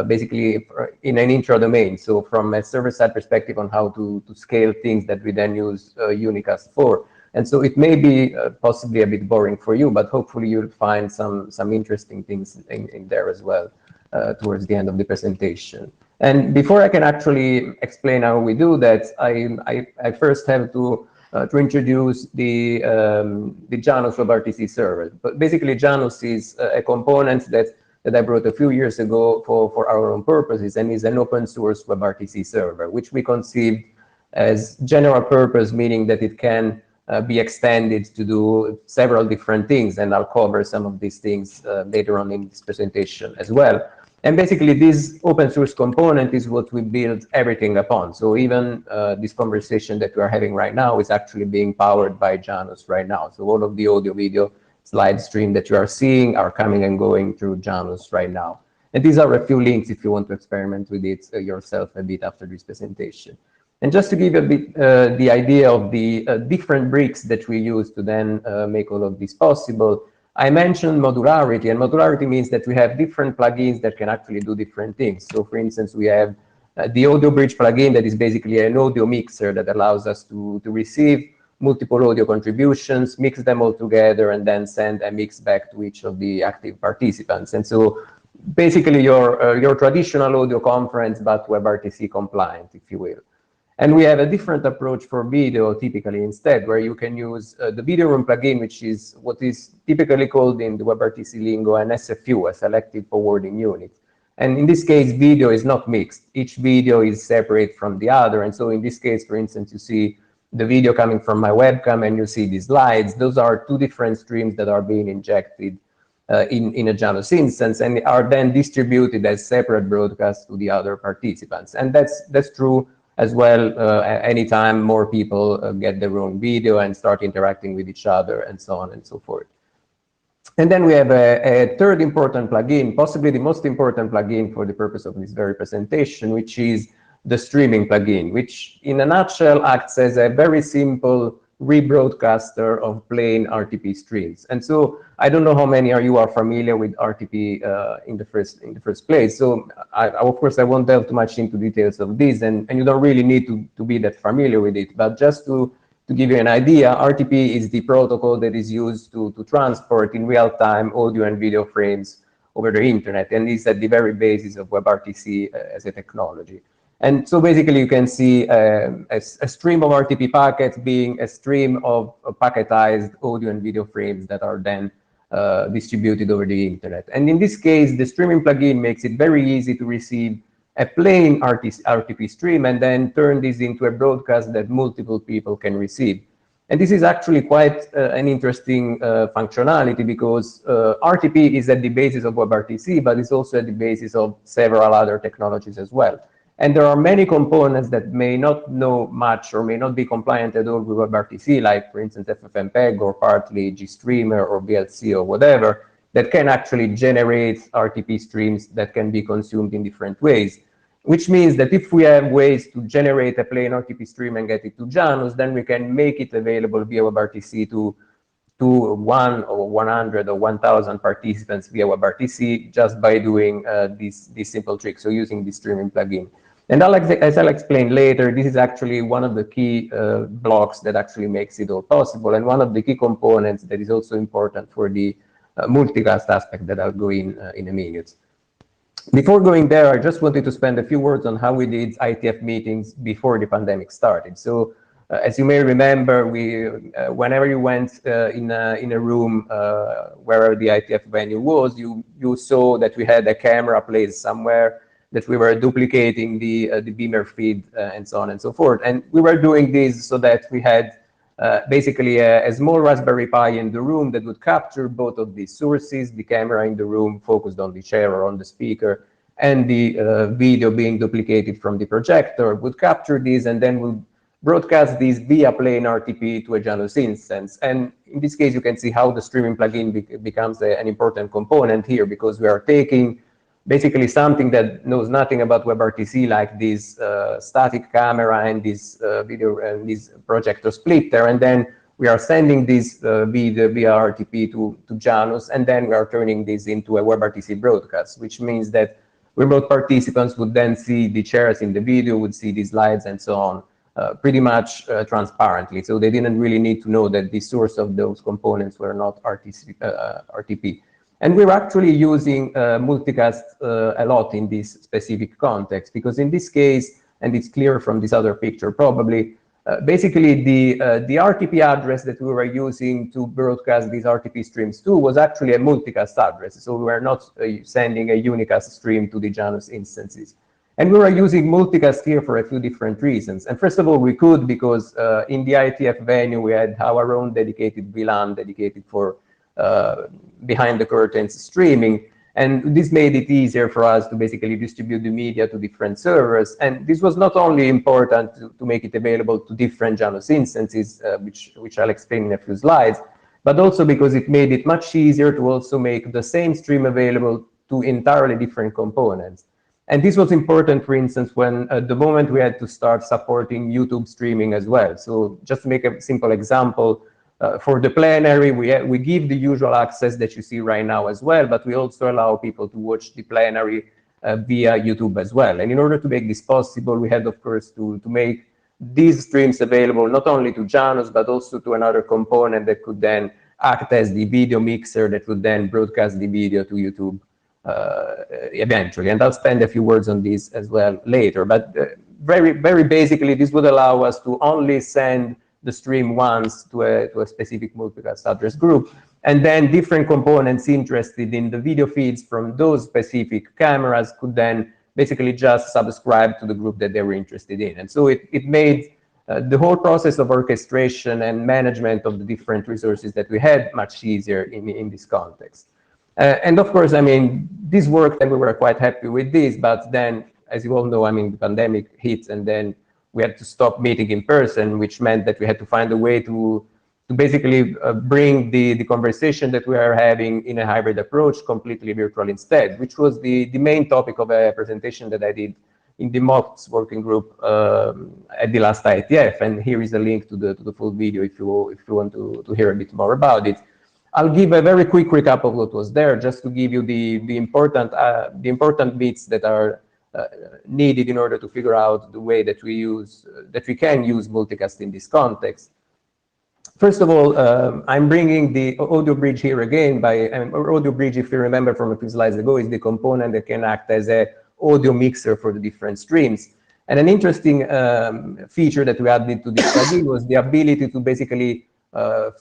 D: basically in an intra-domain. So from a server-side perspective on how to scale things that we then use unicast for. And so it may be possibly a bit boring for you, but hopefully you'll find some interesting things in there as well towards the end of the presentation. And before I can actually explain how we do that, I first have to introduce the Janus WebRTC server. But basically, Janus is a component that I brought a few years ago for our own purposes, and is an open source WebRTC server, which we conceived as general purpose, meaning that it can be extended to do several different things, and I'll cover some of these things later on in this presentation as well. And basically, this open source component is what we build everything upon. So even this conversation that we are having right now is actually being powered by Janus right now. So all of the audio, video, slide stream that you are seeing are coming and going through Janus right now. And these are a few links if you want to experiment with it yourself a bit after this presentation. And just to give you a bit the idea of the different bricks that we use to then make all of this possible, I mentioned modularity, and modularity means that we have different plugins that can actually do different things. So for instance, we have the audio bridge plugin that is basically an audio mixer that allows us to receive multiple audio contributions, mix them all together, and then send a mix back to each of the active participants. And so basically your traditional audio conference, but WebRTC compliant, if you will. And we have a different approach for video typically instead, where you can use the video room plugin, which is what is typically called in the WebRTC lingo an SFU, a selective forwarding unit. And in this case, video is not mixed. Each video is separate from the other. And so in this case, for instance, you see the video coming from my webcam and you see the slides. Those are two different streams that are being injected in a Janus instance and are then distributed as separate broadcasts to the other participants. And that's true as well anytime more people get their own video and start interacting with each other and so on and so forth. And then we have a third important plugin, possibly the most important plugin for the purpose of this very presentation, which is the streaming plugin, which in a nutshell acts as a very simple rebroadcaster of plain RTP streams. And so I don't know how many of you are familiar with RTP in the first place. So of course I won't delve too much into details of this, and you don't really need to be that familiar with it. But just to give you an idea, RTP is the protocol that is used to transport in real time audio and video frames over the internet, and is at the very basis of WebRTC as a technology. And so basically you can see a stream of RTP packets being a stream of packetized audio and video frames that are then distributed over the internet. And in this case, the streaming plugin makes it very easy to receive a plain RTP stream and then turn this into a broadcast that multiple people can receive. And this is actually quite an interesting functionality, because RTP is at the basis of WebRTC, but it's also at the basis of several other technologies as well. And there are many components that may not know much or may not be compliant at all with WebRTC, like, for instance, FFmpeg or partly GStreamer or VLC or whatever, that can actually generate RTP streams that can be consumed in different ways. Which means that if we have ways to generate a plain RTP stream and get it to Janus, then we can make it available via WebRTC to 1 or 100 or 1,000 participants via WebRTC just by doing this simple trick, so using the streaming plugin. And as I'll explain later, this is actually one of the key blocks that actually makes it all possible, and one of the key components that is also important for the multicast aspect that I'll go in a minute. Before going there, I just wanted to spend a few words on how we did IETF meetings before the pandemic started. So as you may remember, whenever you went in a room where the IETF venue was, you saw that we had a camera placed somewhere, that we were duplicating the beamer feed and so on and so forth. And we were doing this so that we had basically a small Raspberry Pi in the room that would capture both of these sources, the camera in the room focused on the chair or on the speaker, and the video being duplicated from the projector, would capture these and then would broadcast these via plain RTP to a Janus instance. And in this case, you can see how the streaming plugin becomes an important component here, because we are taking basically something that knows nothing about WebRTC, like this static camera and this video and this projector splitter, and then we are sending this video via RTP to Janus, and then we are turning this into a WebRTC broadcast, which means that remote participants would then see the chairs in the video, would see the slides and so on, pretty much transparently. So they didn't really need to know that the source of those components were not RTP. And we're actually using multicast a lot in this specific context, because in this case, and it's clear from this other picture probably, basically the RTP address that we were using to broadcast these RTP streams to was actually a multicast address. So we were not sending a unicast stream to the Janus instances. And we were using multicast here for a few different reasons. And first of all, we could because in the IETF venue, we had our own dedicated VLAN dedicated for behind the curtains streaming. And this made it easier for us to basically distribute the media to different servers. And this was not only important to make it available to different Janus instances, which I'll explain in a few slides, but also because it made it much easier to also make the same stream available to entirely different components. And this was important, for instance, when at the moment we had to start supporting YouTube streaming as well. So just to make a simple example, for the plenary, we give the usual access that you see right now as well, but we also allow people to watch the plenary via YouTube as well. And in order to make this possible, we had, of course, to make these streams available not only to Janus, but also to another component that could then act as the video mixer that would then broadcast the video to YouTube eventually. And I'll spend a few words on this as well later. But very, very basically, this would allow us to only send the stream once to a specific multicast address group, and then different components interested in the video feeds from those specific cameras could then basically just subscribe to the group that they were interested in. And so it made the whole process of orchestration and management of the different resources that we had much easier in this context. And of course, I mean, this worked and we were quite happy with this, but then, as you all know, I mean, the pandemic hit and then we had to stop meeting in person, which meant that we had to find a way to basically bring the conversation that we are having in a hybrid approach completely virtual instead, which was the main topic of a presentation that I did in the MOPS working group at the last IETF. And here is a link to the full video if you want to hear a bit more about it. I'll give a very quick recap of what was there, just to give you the important bits that are needed in order to figure out the way that we can use multicast in this context. First of all, I'm bringing the audio bridge here again. Audio bridge, if you remember from a few slides ago, is the component that can act as a audio mixer for the different streams. And an interesting feature that we added to this plugin was the ability to basically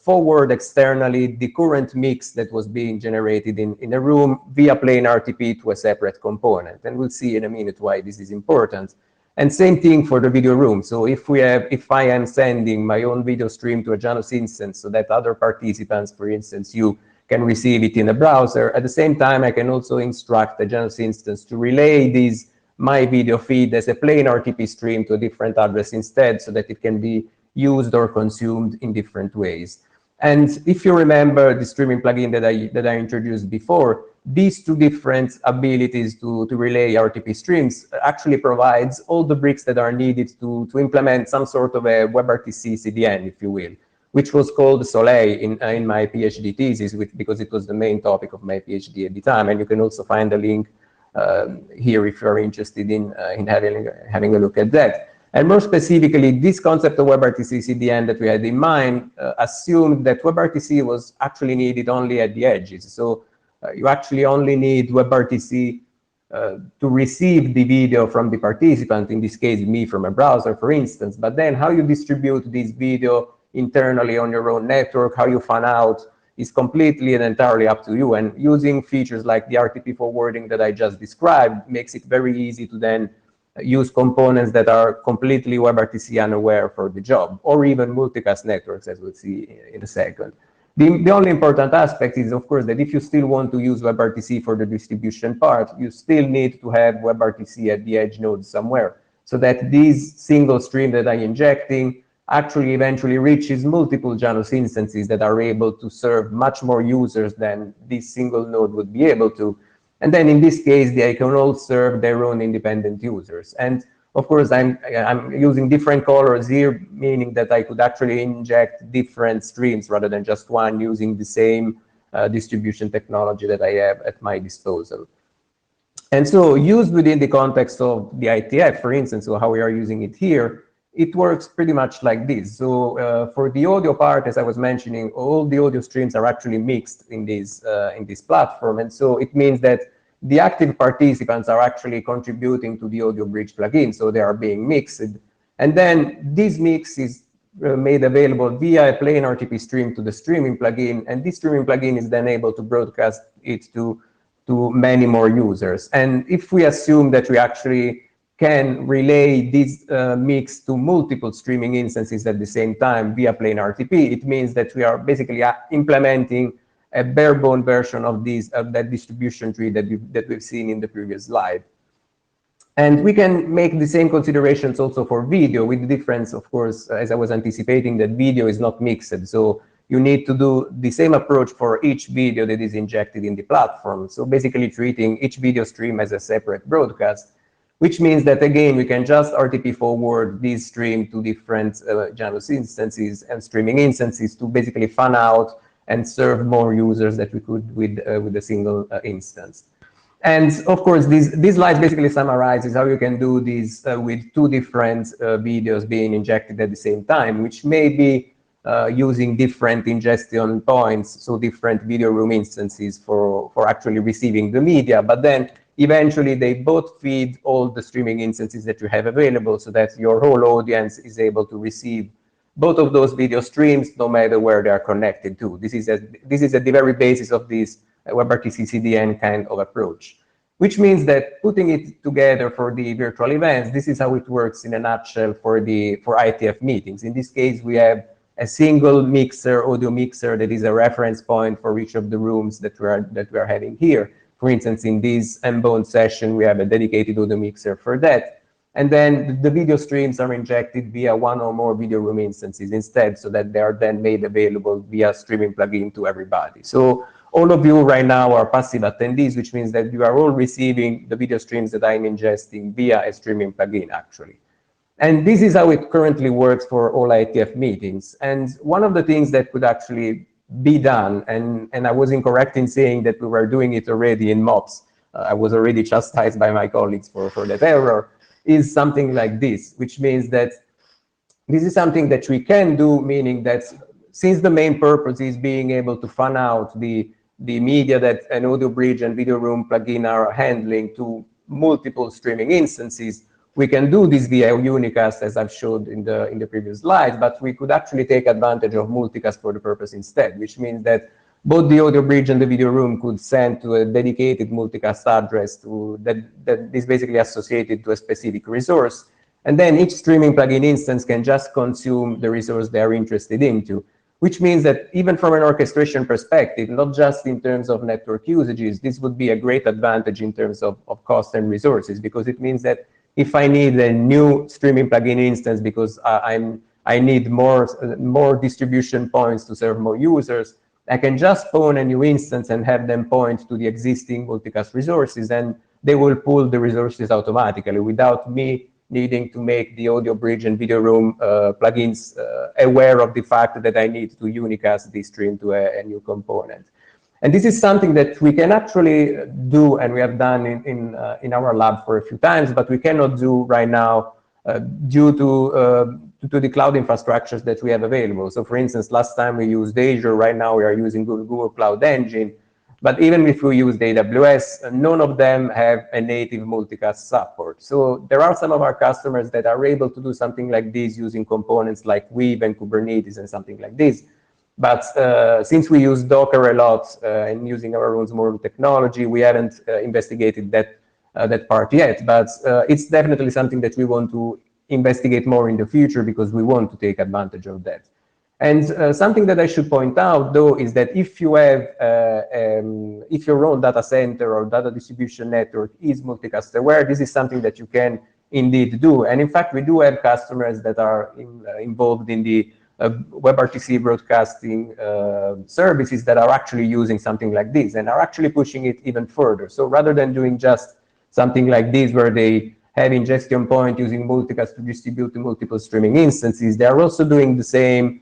D: forward externally the current mix that was being generated in a room via plain RTP to a separate component. And we'll see in a minute why this is important. And same thing for the video room. So if I am sending my own video stream to a Janus instance so that other participants, for instance, you can receive it in a browser, at the same time, I can also instruct the Janus instance to relay my video feed as a plain RTP stream to a different address instead, so that it can be used or consumed in different ways. And if you remember the streaming plugin that I introduced before, these two different abilities to relay RTP streams actually provides all the bricks that are needed to implement some sort of a WebRTC CDN, if you will, which was called Soleil in my PhD thesis, because it was the main topic of my PhD at the time. And you can also find a link here if you're interested in having a look at that. And more specifically, this concept of WebRTC CDN that we had in mind assumed that WebRTC was actually needed only at the edges. So you actually only need WebRTC to receive the video from the participant, in this case, me from a browser, for instance. But then how you distribute this video internally on your own network, how you fan out, is completely and entirely up to you. And using features like the RTP forwarding that I just described makes it very easy to then use components that are completely WebRTC unaware for the job, or even multicast networks, as we'll see in a second. The only important aspect is, of course, that if you still want to use WebRTC for the distribution part, you still need to have WebRTC at the edge node somewhere, so that this single stream that I'm injecting actually eventually reaches multiple Janus instances that are able to serve much more users than this single node would be able to. And then in this case, they can all serve their own independent users. And of course, I'm using different colors here, meaning that I could actually inject different streams rather than just one, using the same distribution technology that I have at my disposal. And so used within the context of the IETF, for instance, or how we are using it here, it works pretty much like this. So for the audio part, as I was mentioning, all the audio streams are actually mixed in this platform. And so it means that the active participants are actually contributing to the audio bridge plugin. So they are being mixed. And then this mix is made available via a plain RTP stream to the streaming plugin. And this streaming plugin is then able to broadcast it to many more users. And if we assume that we actually can relay this mix to multiple streaming instances at the same time via plain RTP, it means that we are basically implementing a bare-bone version of that distribution tree that we've seen in the previous slide. And we can make the same considerations also for video, with the difference, of course, as I was anticipating, that video is not mixed. So you need to do the same approach for each video that is injected in the platform. So basically treating each video stream as a separate broadcast, which means that, again, we can just RTP forward this stream to different Janus instances and streaming instances to basically fan out and serve more users that we could with a single instance. And of course, this slide basically summarizes how you can do this with two different videos being injected at the same time, which may be using different ingestion points, so different video room instances for actually receiving the media. But then eventually they both feed all the streaming instances that you have available, so that your whole audience is able to receive both of those video streams, no matter where they are connected to. This is at the very basis of this WebRTC CDN kind of approach, which means that putting it together for the virtual events, this is how it works in a nutshell for IETF meetings. In this case, we have a single mixer, audio mixer, that is a reference point for each of the rooms that we are having here. For instance, in this Mboned session, we have a dedicated audio mixer for that. And then the video streams are injected via one or more video room instances instead, so that they are then made available via streaming plugin to everybody. So all of you right now are passive attendees, which means that you are all receiving the video streams that I'm ingesting via a streaming plugin, actually. And this is how it currently works for all IETF meetings. And one of the things that could actually be done, and I was incorrect in saying that we were doing it already in MOPS, I was already chastised by my colleagues for that error, is something like this, which means that this is something that we can do, meaning that since the main purpose is being able to fan out the media that an audio bridge and video room plugin are handling to multiple streaming instances, we can do this via unicast, as I've showed in the previous slides, but we could actually take advantage of multicast for the purpose instead, which means that both the audio bridge and the video room could send to a dedicated multicast address that is basically associated to a specific resource. And then each streaming plugin instance can just consume the resource they are interested into, which means that even from an orchestration perspective, not just in terms of network usages, this would be a great advantage in terms of cost and resources, because it means that if I need a new streaming plugin instance because I need more distribution points to serve more users, I can just phone a new instance and have them point to the existing multicast resources, and they will pull the resources automatically without me needing to make the audio bridge and video room plugins aware of the fact that I need to unicast the stream to a new component. And this is something that we can actually do, and we have done in our lab for a few times, but we cannot do right now due to the cloud infrastructures that we have available. So for instance, last time we used Azure, right now we are using Google Cloud Engine. But even if we use AWS, none of them have a native multicast support. So there are some of our customers that are able to do something like this using components like Weave and Kubernetes and something like this. But since we use Docker a lot and using our own small technology, we haven't investigated that part yet. But it's definitely something that we want to investigate more in the future, because we want to take advantage of that. And something that I should point out, though, is that if you have, if your own data center or data distribution network is multicast aware, this is something that you can indeed do. And in fact, we do have customers that are involved in the WebRTC broadcasting services that are actually using something like this and are actually pushing it even further. So rather than doing just something like this, where they have ingestion point using multicast to distribute to multiple streaming instances, they are also doing the same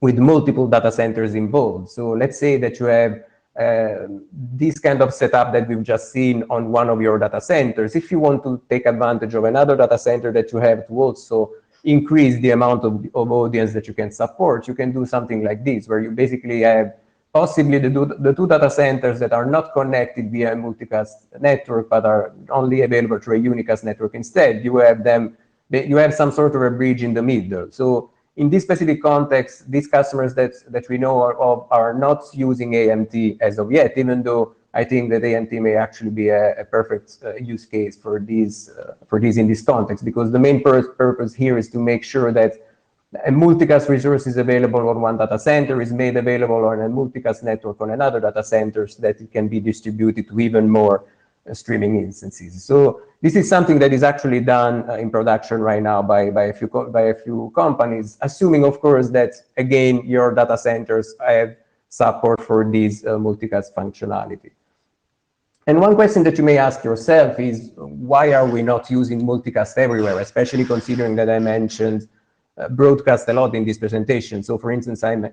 D: with multiple data centers involved. So let's say that you have this kind of setup that we've just seen on one of your data centers, if you want to take advantage of another data center that you have to also increase the amount of audience that you can support, you can do something like this, where you basically have possibly the two data centers that are not connected via a multicast network, but are only available through a unicast network instead. You have some sort of a bridge in the middle. So in this specific context, these customers that we know of are not using AMT as of yet, even though I think that AMT may actually be a perfect use case for these in this context, because the main purpose here is to make sure that a multicast resource is available on one data center, is made available on a multicast network on another data center, so that it can be distributed to even more streaming instances. So this is something that is actually done in production right now by a few companies, assuming, of course, that again your data centers have support for this multicast functionality. And one question that you may ask yourself is, why are we not using multicast everywhere, especially considering that I mentioned broadcast a lot in this presentation. So for instance, I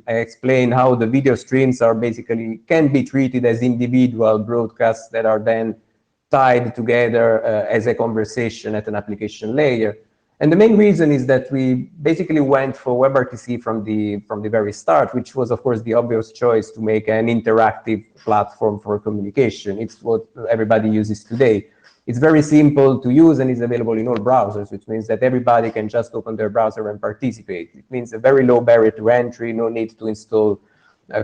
D: explained how the video streams are can be treated as individual broadcasts that are then tied together as a conversation at an application layer. And the main reason is that we basically went for WebRTC from the very start, which was of course the obvious choice to make an interactive platform for communication. It's what everybody uses today. It's very simple to use and is available in all browsers, which means that everybody can just open their browser and participate. It means a very low barrier to entry, no need to install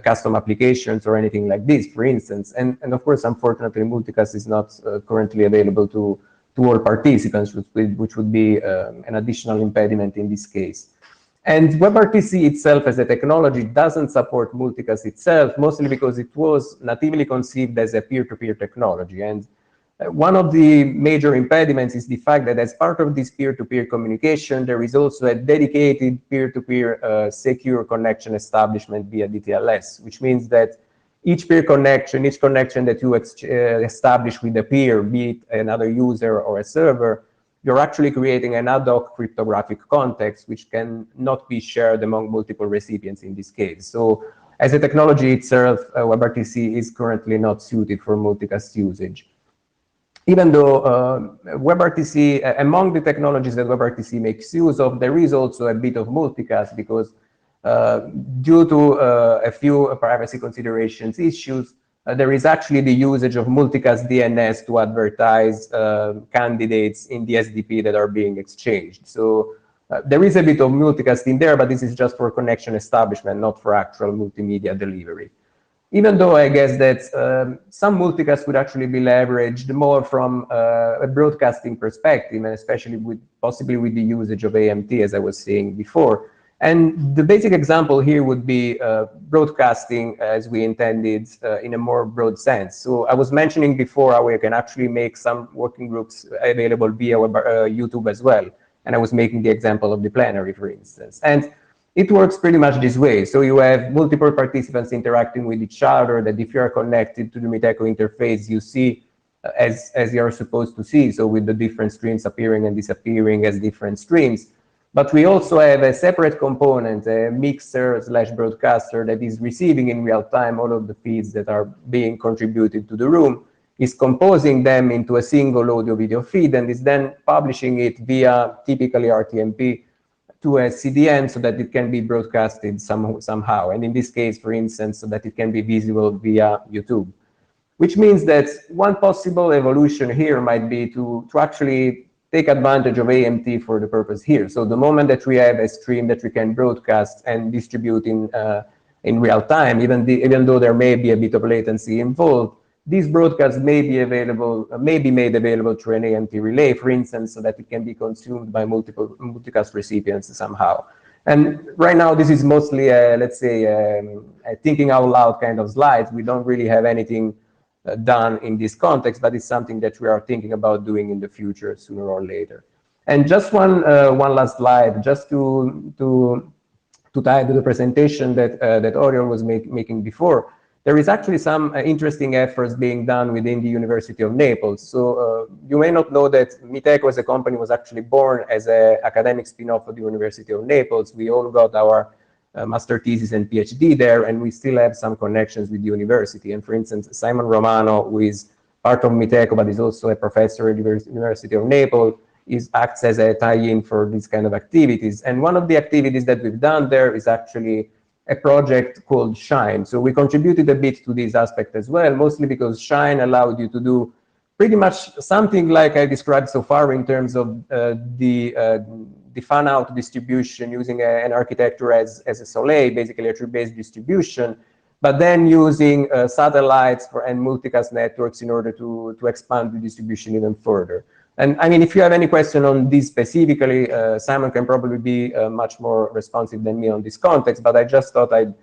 D: custom applications or anything like this, for instance. And of course, unfortunately, multicast is not currently available to all participants, which would be an additional impediment in this case. And WebRTC itself as a technology doesn't support multicast itself, mostly because it was natively conceived as a peer-to-peer technology. And one of the major impediments is the fact that as part of this peer-to-peer communication, there is also a dedicated peer-to-peer secure connection establishment via DTLS, which means that each connection that you establish with a peer, be it another user or a server, you're actually creating an ad hoc cryptographic context, which can not be shared among multiple recipients in this case. So as a technology itself, WebRTC is currently not suited for multicast usage. Even though WebRTC, among the technologies that WebRTC makes use of, there is also a bit of multicast, because due to a few privacy considerations issues, there is actually the usage of multicast DNS to advertise candidates in the SDP that are being exchanged. So there is a bit of multicast in there, but this is just for connection establishment, not for actual multimedia delivery. Even though I guess that some multicast would actually be leveraged more from a broadcasting perspective, and especially possibly with the usage of AMT, as I was saying before. And the basic example here would be broadcasting as we intended in a more broad sense. So I was mentioning before how we can actually make some working groups available via YouTube as well. And I was making the example of the plenary, for instance. And it works pretty much this way. So you have multiple participants interacting with each other, that if you are connected to the Miteco interface, you see as you're supposed to see, so with the different streams appearing and disappearing as different streams. But we also have a separate component, a mixer/broadcaster, that is receiving in real time all of the feeds that are being contributed to the room, is composing them into a single audio video feed, and is then publishing it via typically RTMP to a CDN so that it can be broadcasted somehow. And in this case, for instance, so that it can be visible via YouTube. Which means that one possible evolution here might be to actually take advantage of AMT for the purpose here. So the moment that we have a stream that we can broadcast and distribute in real time, even though there may be a bit of latency involved, these broadcasts may be made available through an AMT relay, for instance, so that it can be consumed by multiple multicast recipients somehow. And right now, this is mostly, let's say, a thinking out loud kind of slide. We don't really have anything done in this context, but it's something that we are thinking about doing in the future, sooner or later. And just one last slide, just to tie to the presentation that Oriol was making before. There is actually some interesting efforts being done within the University of Naples. So you may not know that Miteco as a company was actually born as an academic spin-off of the University of Naples. We all got our master thesis and PhD there, and we still have some connections with the university. And for instance, Simon Romano, who is part of Miteco, but is also a professor at the University of Naples, acts as a tie-in for these kind of activities. And one of the activities that we've done there is actually a project called Shine. So we contributed a bit to this aspect as well, mostly because Shine allowed you to do pretty much something like I described so far in terms of the fan-out distribution using an architecture as a Soleil, basically a tree-based distribution, but then using satellites and multicast networks in order to expand the distribution even further. And I mean, if you have any question on this specifically, Simon can probably be much more responsive than me on this context, but I just thought I'd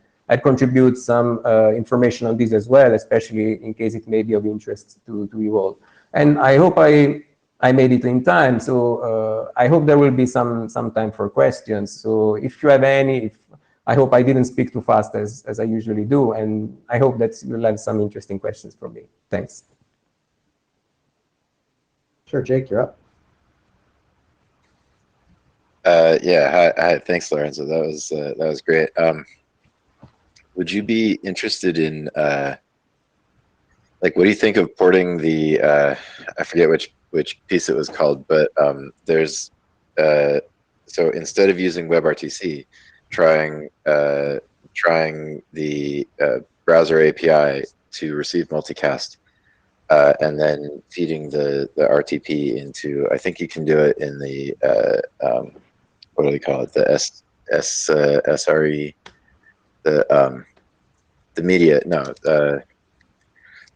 D: contribute some information on this as well, especially in case it may be of interest to you all. And I hope I made it in time, so I hope there will be some time for questions. So if you have any, I hope I didn't speak too fast as I usually do, and I hope that you'll have some interesting questions from me. Thanks.
B: Sure, Jake, you're up.
A: Yeah, hi, thanks, Lorenzo. That was great. Would you be interested in like, what do you think of porting the I forget which piece it was called, but there's so instead of using WebRTC, trying the browser API to receive multicast, and then feeding the RTP into, I think you can do it in the what do they call it, the SRE, the media, no,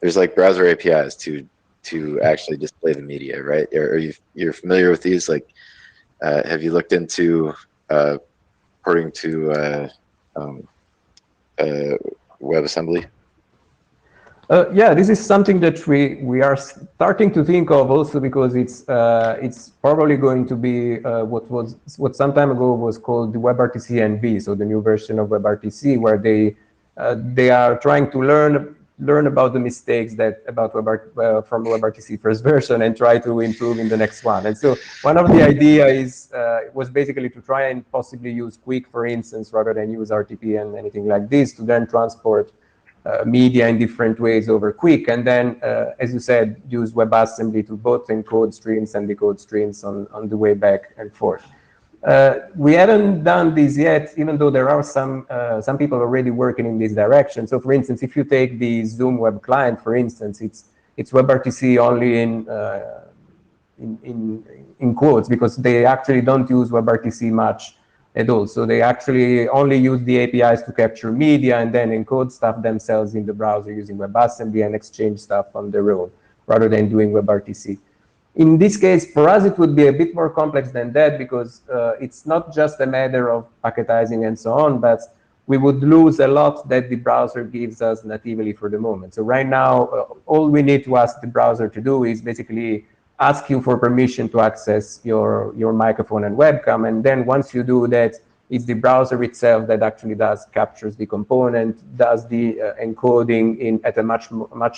A: there's like browser APIs to actually display the media, right? You're familiar with these? Like, have you looked into porting to WebAssembly?
D: Yeah, this is something that we are starting to think of also, because it's probably going to be what some time ago was called the WebRTC NB, so the new version of WebRTC, where they are trying to learn about the mistakes from WebRTC first version and try to improve in the next one. And so one of the ideas was basically to try and possibly use Quick, for instance, rather than use RTP and anything like this, to then transport media in different ways over Quick, and then, as you said, use WebAssembly to both encode streams and decode streams on the way back and forth. We haven't done this yet, even though there are some people already working in this direction. So, for instance, if you take the Zoom web client, for instance, it's WebRTC only in quotes, because they actually don't use WebRTC much at all. So they actually only use the APIs to capture media and then encode stuff themselves in the browser using WebAssembly and exchange stuff on their own, rather than doing WebRTC. In this case, for us, it would be a bit more complex than that, because it's not just a matter of packetizing and so on, but we would lose a lot that the browser gives us natively for the moment. So right now, all we need to ask the browser to do is basically ask you for permission to access your microphone and webcam. And then once you do that, it's the browser itself that actually captures the component, does the encoding at a much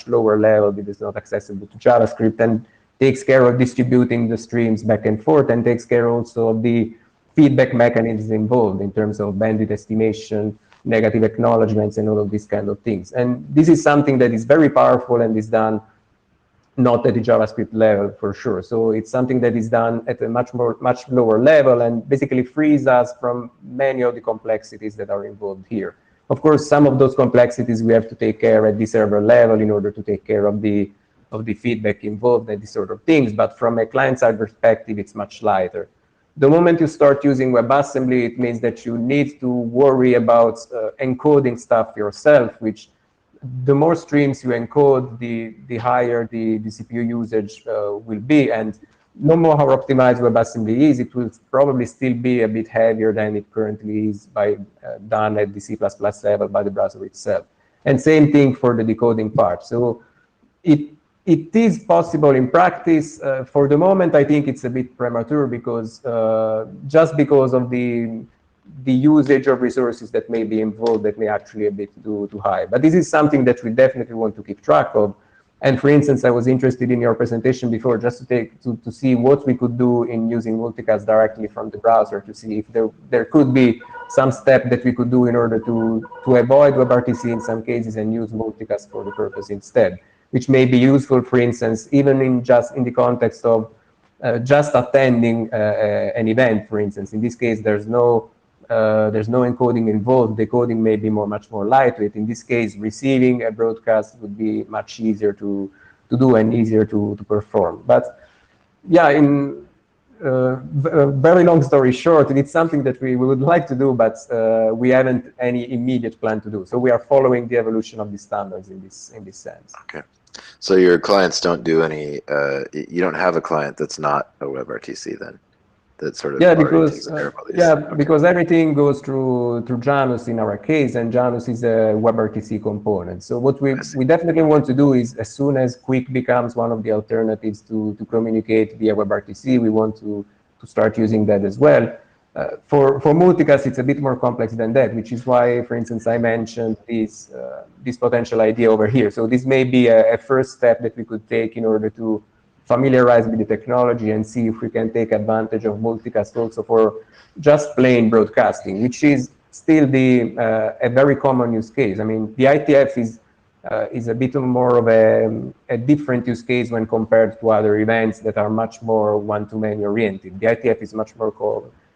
D: lower level that is not accessible to JavaScript, and takes care of distributing the streams back and forth, and takes care also of the feedback mechanisms involved in terms of bandwidth estimation, negative acknowledgements, and all of these kind of things. And this is something that is very powerful and is done not at the JavaScript level, for sure. So it's something that is done at a much lower level, and basically frees us from many of the complexities that are involved here. Of course, some of those complexities we have to take care at the server level in order to take care of the feedback involved and these sort of things. But from a client-side perspective, it's much lighter. The moment you start using WebAssembly, it means that you need to worry about encoding stuff yourself, which the more streams you encode, the higher the CPU usage will be. And no more how optimized WebAssembly is, it will probably still be a bit heavier than it currently is done at the C++ level by the browser itself. And same thing for the decoding part. So it is possible in practice. For the moment, I think it's a bit premature, because just because of the usage of resources that may be involved, that may actually a bit too high. But this is something that we definitely want to keep track of. And for instance, I was interested in your presentation before just to see what we could do in using multicast directly from the browser, to see if there could be some step that we could do in order to avoid WebRTC in some cases and use multicast for the purpose instead, which may be useful, for instance, even in the context of just attending an event, for instance. In this case, there's no encoding involved. The coding may be much more lightweight. In this case, receiving a broadcast would be much easier to do and easier to perform. But yeah, in very long story short, it's something that we would like to do, but we haven't any immediate plan to do. So we are following the evolution of the standards in this sense.
A: Okay. So your clients don't do any, you don't have a client that's not a WebRTC then? That sort of
D: because everything goes through Janus in our case, and Janus is a WebRTC component. So what we definitely want to do is, as soon as Quick becomes one of the alternatives to communicate via WebRTC, we want to start using that as well. For multicast, it's a bit more complex than that, which is why, for instance, I mentioned this potential idea over here. So this may be a first step that we could take in order to familiarize with the technology and see if we can take advantage of multicast also for just plain broadcasting, which is still a very common use case. I mean, the IETF is a bit more of a different use case when compared to other events that are much more one-to-many oriented. The IETF is much more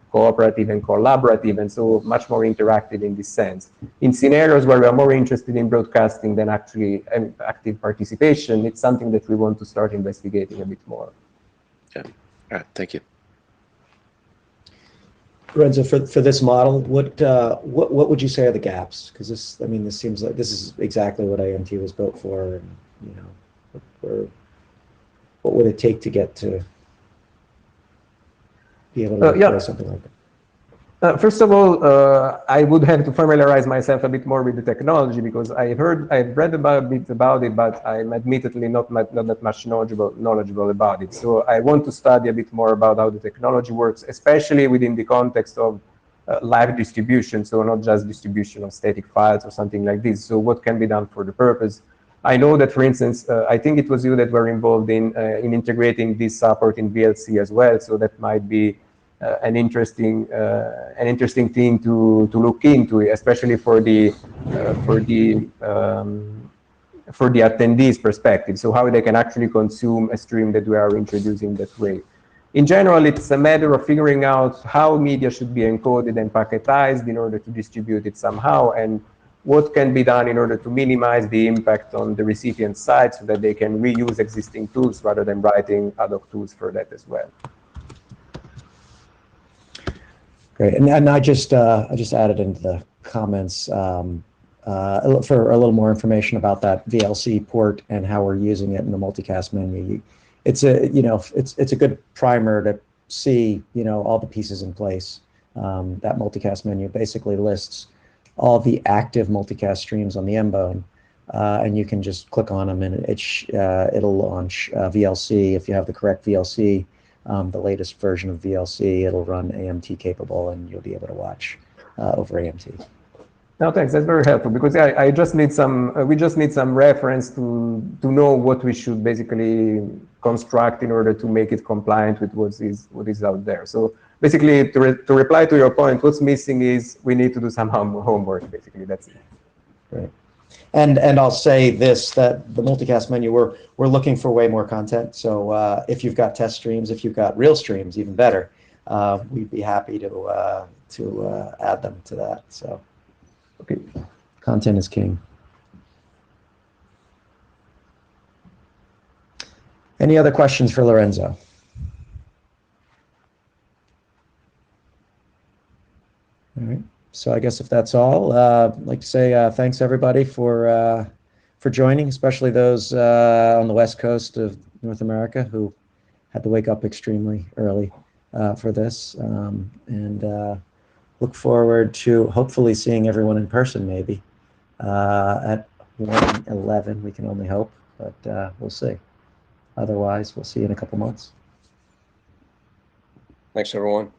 D: cooperative and collaborative, and so much more interactive in this sense. In scenarios where we are more interested in broadcasting than actually active participation, it's something that we want to start investigating a bit more.
A: Yeah. All right. Thank you.
B: Lorenzo, for this model, what would you say are the gaps? Because this seems like this is exactly what IMT was built for, and what would it take to get to be able to deploy something like that?
D: First of all, I would have to familiarize myself a bit more with the technology, because I've read a bit about it, but I'm admittedly not that much knowledgeable about it. So I want to study a bit more about how the technology works, especially within the context of live distribution, so not just distribution of static files or something like this. So what can be done for the purpose? I know that, for instance, I think it was you that were involved in integrating this support in VLC as well. So that might be an interesting thing to look into, especially for the attendees' perspective. So how they can actually consume a stream that we are introducing that way. In general, it's a matter of figuring out how media should be encoded and packetized in order to distribute it somehow, and what can be done in order to minimize the impact on the recipient side so that they can reuse existing tools rather than writing ad hoc tools for that as well.
B: Great, and I just added into the comments for a little more information about that VLC port and how we're using it in the multicast menu. It's a good primer to see all the pieces in place. That multicast menu basically lists all the active multicast streams on the Mboned, and you can just click on them, and it'll launch VLC if you have the correct VLC. The latest version of VLC, it'll run AMT capable, and you'll be able to watch over AMT.
D: No, thanks. That's very helpful, because I just need we just need some reference to know what we should basically construct in order to make it compliant with what is out there. So basically, to reply to your point, what's missing is we need to do some homework. Basically, that's it.
B: Right. And I'll say this, that the multicast menu, we're looking for way more content. So if you've got test streams, if you've got real streams, even better. We'd be happy to add them to that. So, okay, content is king. Any other questions for Lorenzo? All right. So I guess if that's all, I'd like to say thanks everybody for joining, especially those on the West Coast of North America who had to wake up extremely early for this, and look forward to hopefully seeing everyone in person maybe at 1:11. We can only hope, but we'll see. Otherwise, we'll see you in a couple months.
C: Thanks, everyone.